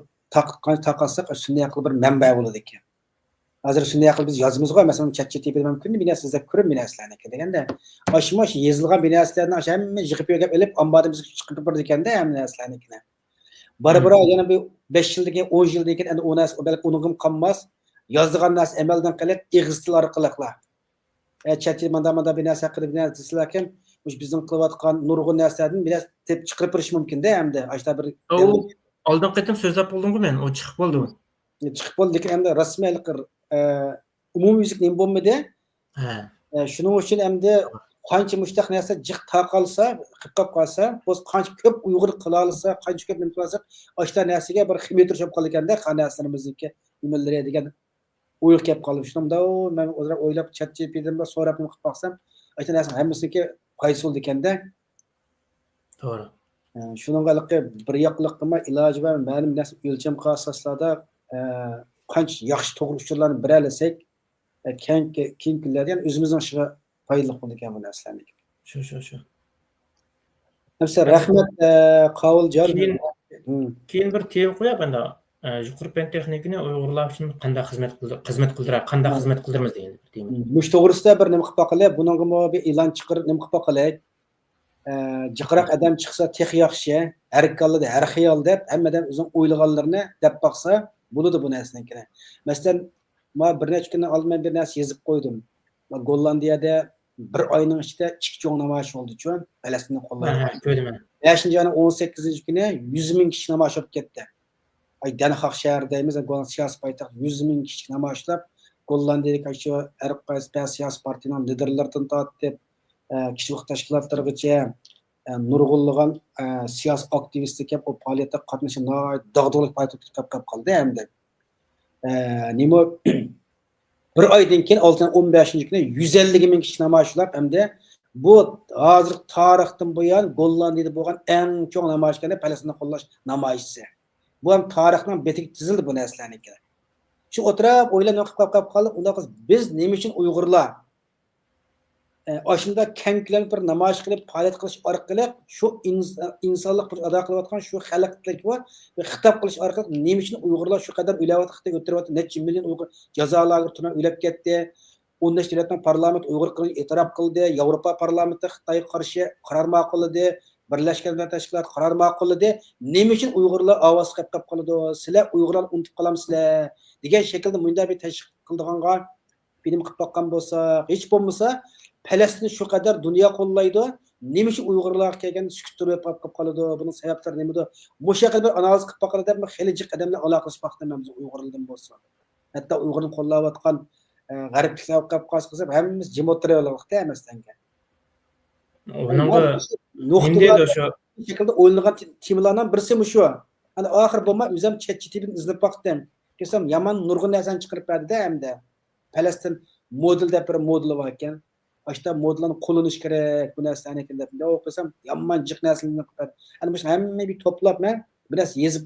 taqalsak, sun'iy aql bir manba bo'ladi ekan. Hozir sun'iy aql biz yozimizga masalan ChatGPT mumkin bir narsa izlab ko'rib bir narsalarni deganda, oshmosh yezilgan bir narsalarni hamma yig'ib yig'ib olib ombodimizga chiqib turdi ekanda hamma narsalarni. Bari yana bir 5 yildagi 10 yildagi endi u narsa balki unig'im qolmas, yozdigan narsa amaldan qilib ig'iz til orqali ChatGPT manda bir narsa qilib bir narsa lekin bizning qilayotgan nurg'un narsalardan biraz tep chiqarib turish mumkin-da hamda. Ashta bir oldin qaytim so'zlab bo'ldim-ku men, o chiqib bo'ldi. Chiqib bo'ldi lekin endi rasmiylik umumyüzlik nima bo'lmadi. Shuning uchun endi qancha mushtaq narsa jiq taqalsa, qilib qolsa, o'z qancha ko'p Uyg'ur qila olsa, qancha ko'p nima qilsa, ashta narsaga bir ximiyat tushib qolgan ekanda, qanaqasimizniki nimalar degan o'yib kelib qoldi. Shunda men o'ylab ChatGPTdan so'rab nima qilib qo'ysam, ashta narsa hammasiniki foydasi bo'ldi ekanda. To'g'ri. Shuningdek bir yoqliq qilma iloji va ma'lum narsa o'lcham asoslarda qancha yaxshi to'g'ri uchurlarni biralasak, keng kunlarda ham o'zimizning ishga foydali bo'ladi ekan bu narsalarni. Shu. Hamsa rahmat Qovuljon. Keyin bir tema qo'yap endi yuqori pen texnikini Uyg'urlar uchun qanday xizmat qildiramiz degan deyman. Mush to'g'risida bir nima qilib boqili, buningga bir e'lon chiqarib nima qilib boqili. Jiqroq adam chiqsa tex yaxshi, har kallada, har xiyol deb, hammadan o'zing o'ylaganlarini deb baqsa, bo'ladi bu narsanikini. Masalan, men bir necha kundan oldin bir narsa yozib qo'ydim. Gollandiyada bir oyning ichida 2 cho'ng namoyish bo'ldi-chu, Falastinni qo'llaydi. Ko'rdim. 5-ayning 18-kuni 100 ming kishi namoyish olib ketdi. Den Haag shahridaymiz, Golland siyosiy poytaxt 100 ming kishi namoyishlab, Gollandiyadagi shu har qaysi siyosiy partiyaning liderlaridan tortib, kishilik tashkilotlargacha nurg'unlagan siyosiy aktivistlar kelib o faoliyatda qatnashib, dog'dug'lik paytib qolib qoldi hamda. Nima bir oydan keyin 15-kuni 150 ming kishi namoyishlab hamda bu hozir tarixdan buyon Gollandiyada bo'lgan eng cho'ng namoyishlarni Falastinni qo'llash namoyishisi. Bu ham tarixning betiga tizildi bu narsalarniki. Shu o'tirib o'ylanib qolib, unda biz nima uchun Uyg'urlar aslında kenglanib bir namoyish qilib, faoliyat qilish orqali shu insonlik bir ado qilayotgan shu xalqlik va xitob qilish orqali nima uchun Uyg'urlar shu qadar o'layotdi, Xitoy o'tiryapti, necha million Uyg'ur jazolarga turib o'lib ketdi. 14 davlatning parlament Uyg'ur qilib e'tirof qildi, Yevropa parlamenti Xitoyga qarshi qaror ma'qulladi, Birlashgan Millatlar Tashkiloti qaror ma'qulladi. Nima uchun Uyg'urlar ovoz qilib qoladi? Sizlar Uyg'urlar unutib qolamsizlar degan shaklda bunda bir tashkil qildiganga film qilib boqqan bo'lsa, hech bo'lmasa Falastin shu qadar dunyo qo'llaydi. Nima uchun Uyg'urlar kelgan sukut turib qoladi? Buning sabablari nimada? Bu shakl bir analiz qilib boqqanda deb xilijiq odamlar aloqalashmoqdamiz Uyg'urlardan bo'lsa. Hatto Uyg'urni qo'llayotgan g'arbliklar qilib qolsa, hammamiz jim o'tirayotganlikda emasdanga. Onunga nimdeydi shu şekilde o'ylangan temalardan birisi shu. Hani oxir bo'lmay o'zim ChatGPT'ni izlab boqdim. Kesam yomon nurg'un narsani chiqarib berdi hamda. Falastin model deb bir modeli bor ekan. Ashta modellarni qo'llanish kerak bu narsani deb o'qisam yomon jiq narsalarni qilib. Hani bu hamma bir to'plab men bir narsa yozib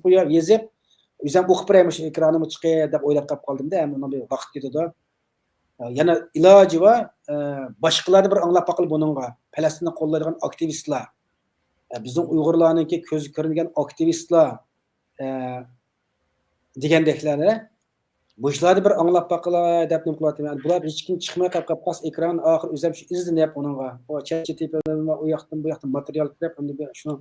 o'zim o'qib berayman shu ekranimga chiqay deb o'ylab qoldim-da, hamma bir vaqt ketadi. Yana iloji va boshqalarni bir anglab boqil buningga. Falastinni qo'llaydigan aktivistlar, bizning Uyg'urlarningki ko'zi ko'ringan aktivistlar degandeklarni bu ishlarni bir anglab boqila deb nima qilyapman. Bular hech kim chiqmay qolib ekran oxir o'zim shu izlanib buningga. O ChatGPT'dan va u yoqdan bu yoqdan material kirib, unda shuni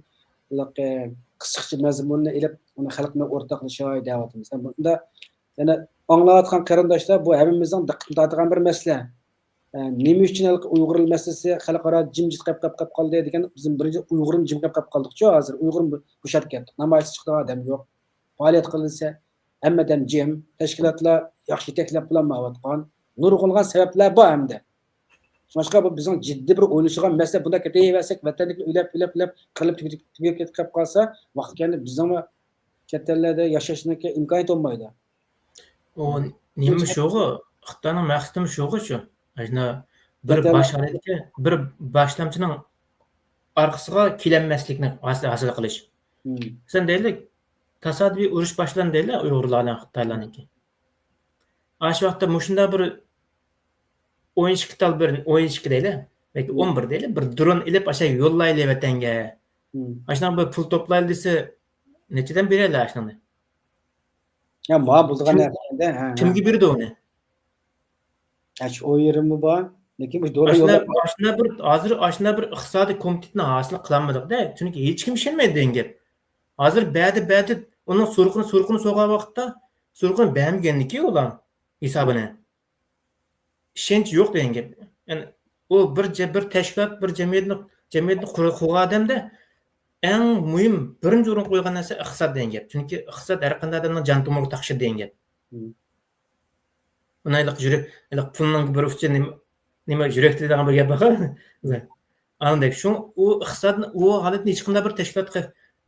qisqacha mazmunni ilib, uni xalqga o'rtoqlashay deyapmiz. Bunda yana anglayotgan qarindoshlar bu hammamizning diqqatini tortgan bir masala. Nima uchun Uyg'ur masalasi xalqaro jimjit qolib qoldi degan bizim birinchi Uyg'urni jim qolib qoldik-ku hozir. Uyg'ur bo'shab ketdi. Namoyish chiqdi odam yo'q. Faoliyat qilinsa hammadan jim, tashkilotlar yaxshi yetaklar bilan ma'lumotqon, nurg'ungan sabablar bor hamda. Boshqa bu bizning jiddiy bir o'ylashigan masala bunda ketaversak, vatanlikni o'ylab qilib tugab ketib qolsa, vaqt kelib bizning chet ellarda yashashga imkoniyat bo'lmaydi. O nima shugi? Xitoyning maqsadi shugi-chu. Ajna bir başarıdaki bir başlamchining orqasiga kelanmaslikni hosil qilish. Sen deylik tasodifiy urush boshlandi deylar Uyg'urlarning Xitoylarniki. Ash vaqtda mushunda bir o'yinchiq deylar. Yoki 11 deylar. Bir dron ilib asha yo'llayli vatanga. Ashna bir pul to'playli desa nechadan beradilar ashni? Ya ma bulgan narsa ha. Kimga berdi uni? Aç o yerimi bor. Lekin bu doğru yo'l. Ashna bir iqtisodiy komitetni hosil qilolmadik-da. Chunki hech kim ishonmaydi degan gap. Hozir ba'di uning surqini so'g'an vaqtda surqin bermaganniki ular hisobini. Ishonch yo'q degan gap. Ya'ni u bir tashkilot, bir jamiyatni qurgan odamda eng muhim birinchi o'rin qo'ygan narsa iqtisod degan gap. Chunki iqtisod har qanday odamning jon tomog'i taqshir degan gap. Unayliq yurak, pulning bir uchi nima yurak degan bir gap bor. Andak shu u iqtisodni u holatni hech qanday bir tashkilotga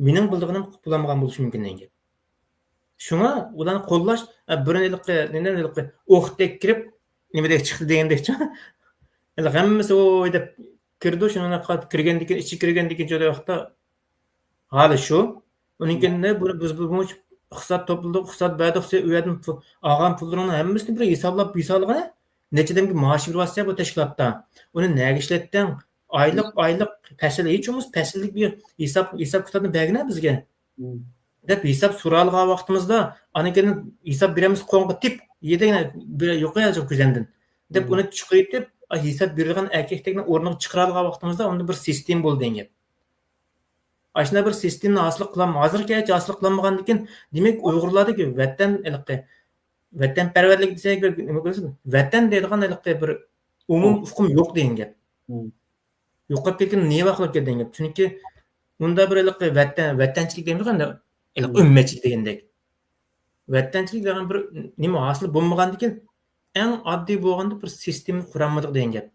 mening bildig'im qullanmagan bo'lishi mumkin degan gap. Shunga ularni qo'llash birinchi o'qdek kirib nimadek chiqdi degandekcha. Hammasi o'yda kirdi, shuni kirgandan keyin ichi kirgandan keyin joy vaqtda hali shu. Uninkinda biz iqtisod to'pildi, iqtisod ba'disi u yerdan olgan pullarni hammasini bir hisoblab hisoblagan nechadan maosh beryapsa bu tashkilotda. Uni nega ishlatding? Oylik fasl hech bo'lmas fasllik bir hisob kitobni bergan bizga. deb hisob so'ralgan vaqtimizda anakini hisob beramiz qo'ng'i tip yedagina bir yo'qayacak ko'zandan deb uni chiqaytib hisob berilgan erkaklikni o'rniga chiqaralgan vaqtimizda unda bir sistem bo'ldi degan. Aşna bir sistemni hosil qilam, hozirgacha hosil qilinmagandan keyin demak Uyg'urlardagi vatanparvarlik desak, nima ko'rasiz? Vatan deydigan bir umum hukm yo'q degan gap. Yo'qolib ketgan nima qilib ketgan gap. Chunki unda bir vatanchilik deymiz qanda, ummatchilik degandek. Vatanchilik degan bir nima hosil bo'lmagandan keyin eng oddiy bo'lganda bir sistemni quramadik degan gap.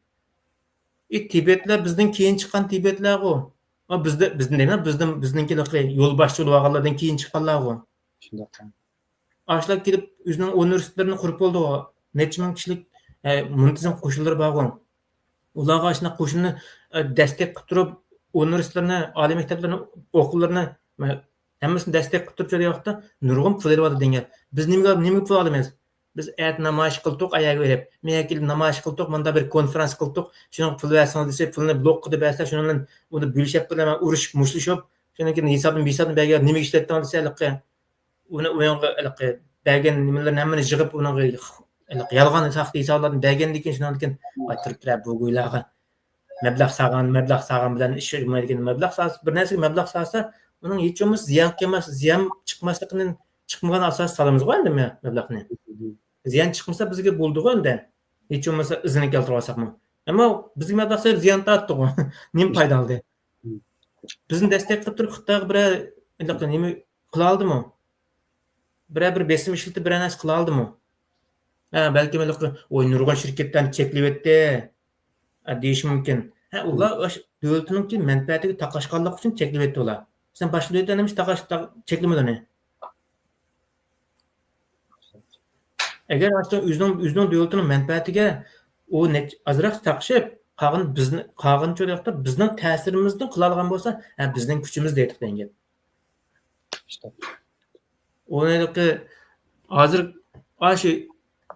Tibetlar bizdan keyin chiqqan Tibetlar u. Bizninkilar yo'lboshchi bo'lganlardan keyin chiqqanlar-ku. Shunday. Ashlar kelib o'zining universitetlarini qurib bo'ldi. Necha ming kishilik muntazam qo'shinlar bor-ku. Ularga ashna qo'shinni dastak qilib turib, universitetlarni, oliy maktablarni, o'quvlarni hammasini dastak qilib turib joyda nurg'un pul beryapti degan. Biz nima pul olamiz? Biz namoyish qildik, ayaga berib, men kelib namoyish qildik, menda bir konferens qildik, shuni pul bersangiz desa, pulni blok qilib bersa, shuni bilan uni bo'lishib bilan urushib, mushtlashib, shundan keyin hisobni berga nima ishlatdim desa, uni o'yinga bergan nimalarni hammani yig'ib, uni yolg'on saxta hisoblarni bergandan keyin shundan keyin turiblar bu go'ylarga mablag' sag'an bilan ish yurmaydigan mablag' sa'si bir narsaga mablag' sa'sa, uning hech bo'lmasa ziyon chiqmasligining chiqmagan asos solamiz-ku endi mablag'ni. Ziyon chiqmasa bizga bo'ldi-ku endi. Hech bo'lmasa izini keltirib olsaqmi. Ammo bizga mablag' solib ziyon tortdi-ku. Nima foyda oldi? Bizni dastak qilib turib Xitoy bir nima qila oldimi? Bir besim ishlatib bir narsa qila oldimi? Balki nurg'un shirkatdan cheklab etdi. Deyish mumkin. Ular davlatning manfaatiga taqashqanlik uchun cheklab etdi ular. Sen boshqa davlatdan nima cheklamading? Agar o'zining davlatining manfaatiga u azroq taqishib, qolgan joyda bizning ta'sirimizni qila olgan bo'lsa, bizning kuchimiz deydi degan. O'ylaydi hozir shu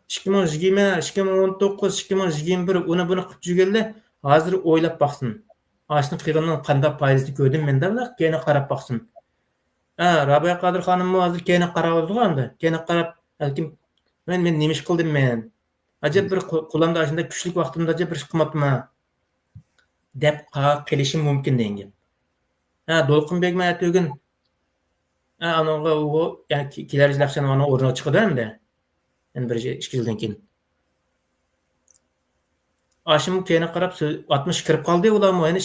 2020, 2019, 2021 uni buni qilib жүргенlar hozir o'ylab boqsin. Ashni qilganning qanday foydasini ko'rdim menda bular keyin qarab boqsin. Rabiya Qodir xonimmi hozir keyin qarab o'tirgandi. Keyin qarab balkim men nima ish qildim men? Ajab bir qo'limda shunday kuchli vaqtimda ajab bir ish qilmabman deb qilishim mumkin degan. Do'lqinbekman atugin anaga u ya'ni kelar yildan ona o'rniga chiqadi endi. Endi 1-2 yildan keyin. Ashim keyin qarab 60 kirib qoldi ularmi? Ya'ni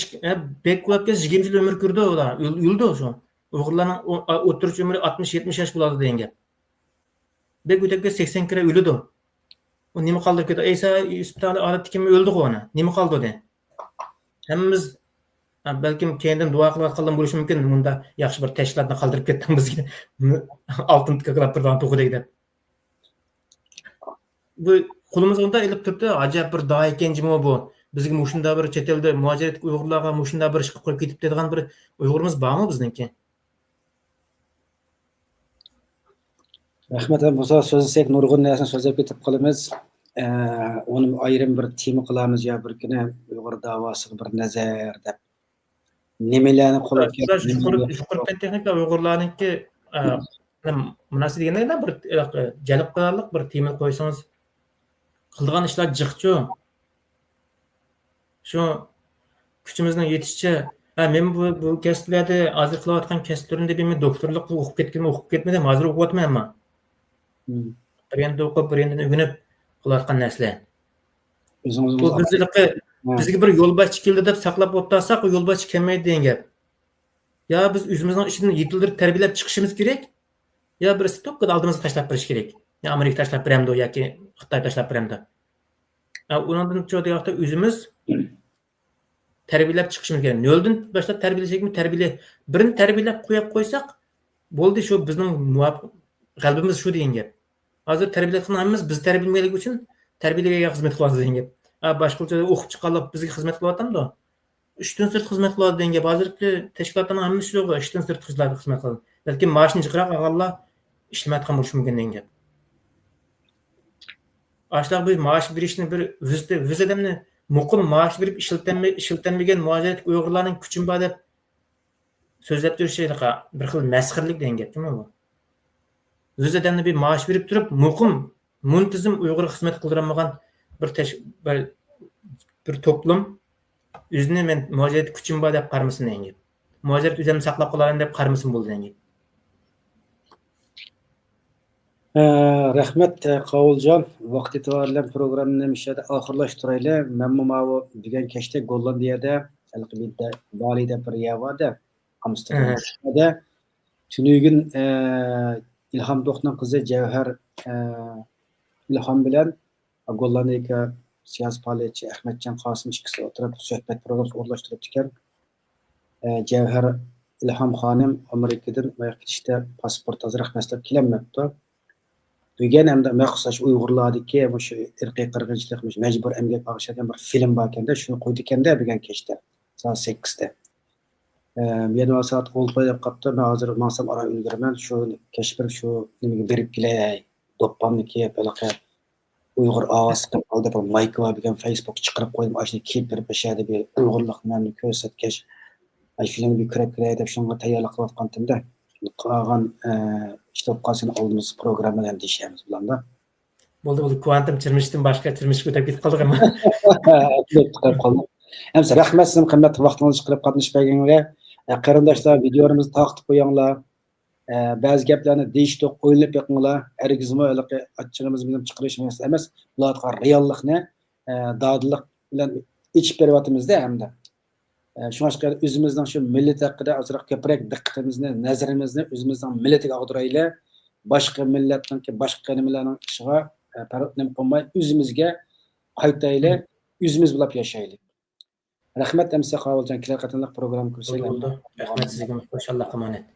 bek bo'libga 20 yil umr ko'rdi ular. Yuldi o'sha. O'g'irlarning o'tirish umri 60-70 yosh bo'ladi degan gap. Bek o'tagga 80 kira o'ldi. U nima qoldi ketdi? Esa hospitalda olatdi kim o'ldi ona. Nima qoldi de? Hammamiz balkim keyindan duo qilib bo'lishi mumkin. Bunda yaxshi bir tashkilotni qoldirib ketdim bizga. Oltin tiqilib turgan to'g'ri deb. Bu qo'limizda ilib turibdi, ajab bir doa ekanjimi bu. Bizga mushunda bir chet elda muhojirat Uyg'urlarga mushunda bir ish qilib qo'yib ketib degan bir Uyg'urimiz bormi bizniki? Rahmat, bo'lsa so'zlasak nurg'un narsani so'zlab ketib qolamiz. Uni ayrim bir tema qilamiz yo bir kuni Uyg'ur davosiga bir nazar deb. Nimalarni qo'lga yuqori texnika Uyg'urlarniki munosib deganda bir jalb qilarlik bir tema qo'ysangiz qilgan ishlar jiqchu. Shu kuchimizning yetishicha men bu kasblarda hozir qilayotgan kasblarimda men doktorlik o'qib ketmadim, hozir o'qiyapman. Bir endi o'qib, bir endi o'rganib qilayotgan narsalar. Bizga bir yo'lboshchi keldi deb saqlab o'ttirsak, u yo'lboshchi kelmaydi degan gap. Ya biz o'zimizning ishini yetildirib tarbiyalab chiqishimiz kerak, yo birisi tokkada oldimizga tashlab berish kerak. Ya Amerika tashlab beramdi yoki Xitoy tashlab beramdi. Undan cho'da yoqda o'zimiz tarbiyalab chiqishimiz kerak. Yo'ldan boshlab tarbiyalasakmi, birini tarbiyalab qo'ysak, bo'ldi shu bizning qalbimiz shu degan gap. Hozir tarbiyalayotgan hammamiz biz tarbiyalanganlik uchun tarbiyaga xizmat qilamiz degan gap. Boshqacha o'qib chiqqanlar bizga xizmat qilyapti-da. 3dan sirt xizmat qiladi degan gap. Hozirgi tashkilotlarning hammasi yo'q, 3dan sirt xizmat qiladi. Balki maoshni jiqroq olganlar ishlamayotgan bo'lishi mumkin degan gap. Ashlar bu maosh berishni bir o'z odamni muqim maosh berib ishiltanmagan muajorat Uyg'urlarning kuchim bor deb so'zlab turishga bir xil masxirlik degan gapmi bu? O'z odamni bir maosh berib turib, muqim, muntazam Uyg'ur xizmat qildirmagan bir to'plum o'zini men mujohid kuchim bor deb qarmasin degan gap. Mujohid o'zimni saqlab qolaman deb qarmasin bo'ldi degan gap. Rahmat Qovuljon, vaqt itibariyle programını müşahede ahırlaştırayla. Memnun mavu degan kechda Gollandiyada Balida bir yer vardı. Amsterdam'da. Tünügün İlham Doğan'ın kızı Cevher İlham bilen Gollandiyada siyasi faoliyatchi Ahmetcan Qasım ikisi oturup sohbet programı orlaştırıp tüken. Cevher İlham Hanım Amerika'dan işte pasport hazırlık meslek kilemekti. Degan hamda maxsus Uyg'urlardagi o'sha irqiy qirg'inchilik majbur emgak bag'ishlangan bir film bor ekanda, shuni qo'ydi ekanda degan kechda soat 8da. Men soat 6 deb qopti, men hozir mansab ara ulguraman, shu kech bir shu nimaga berib kelay, do'ppamniki balaqa Uyg'ur ovoz qilib qoldi, bir mayk va degan Facebook chiqarib qo'ydim, ashuni kelib bir bashada bir Uyg'urlikni ko'rsatgach, ay filmga kirib kelay deb shunga tayyorlik qilayotganimda qolgan kitobxonasini oldimiz programma ham deyishamiz bilanda. Bo'ldi, kvantum turmushdan boshqa turmushga o'tib ketib qoldik ama. Hamsa rahmat sizning qimmatli vaqtingizni chiqarib qatnashmaganingizga. Qarindoshlar, videomizni taqib qo'yinglar. Ba'zi gaplarni deyishdiq, o'ylab yiqinglar. Hargizmi achchig'imiz bilan chiqarishimiz emas, ularga reallikni dodillik bilan ichib beryapmizda hamda. Şuңашqa özümüzden şu millet hakkında azraq ko'proq diqqatimizni, nazarimizni özümüzden milletiga ag'dirayli. Boshqa millatdan ki boshqa nimalarning ishiga parotnim qo'ymay o'zimizga qaytayli, o'zimiz bilib yashaylik. Rahmat Amsa Qovuljon, kelar qatorliq program ko'rsak. Rahmat sizga, mashallah, emanet.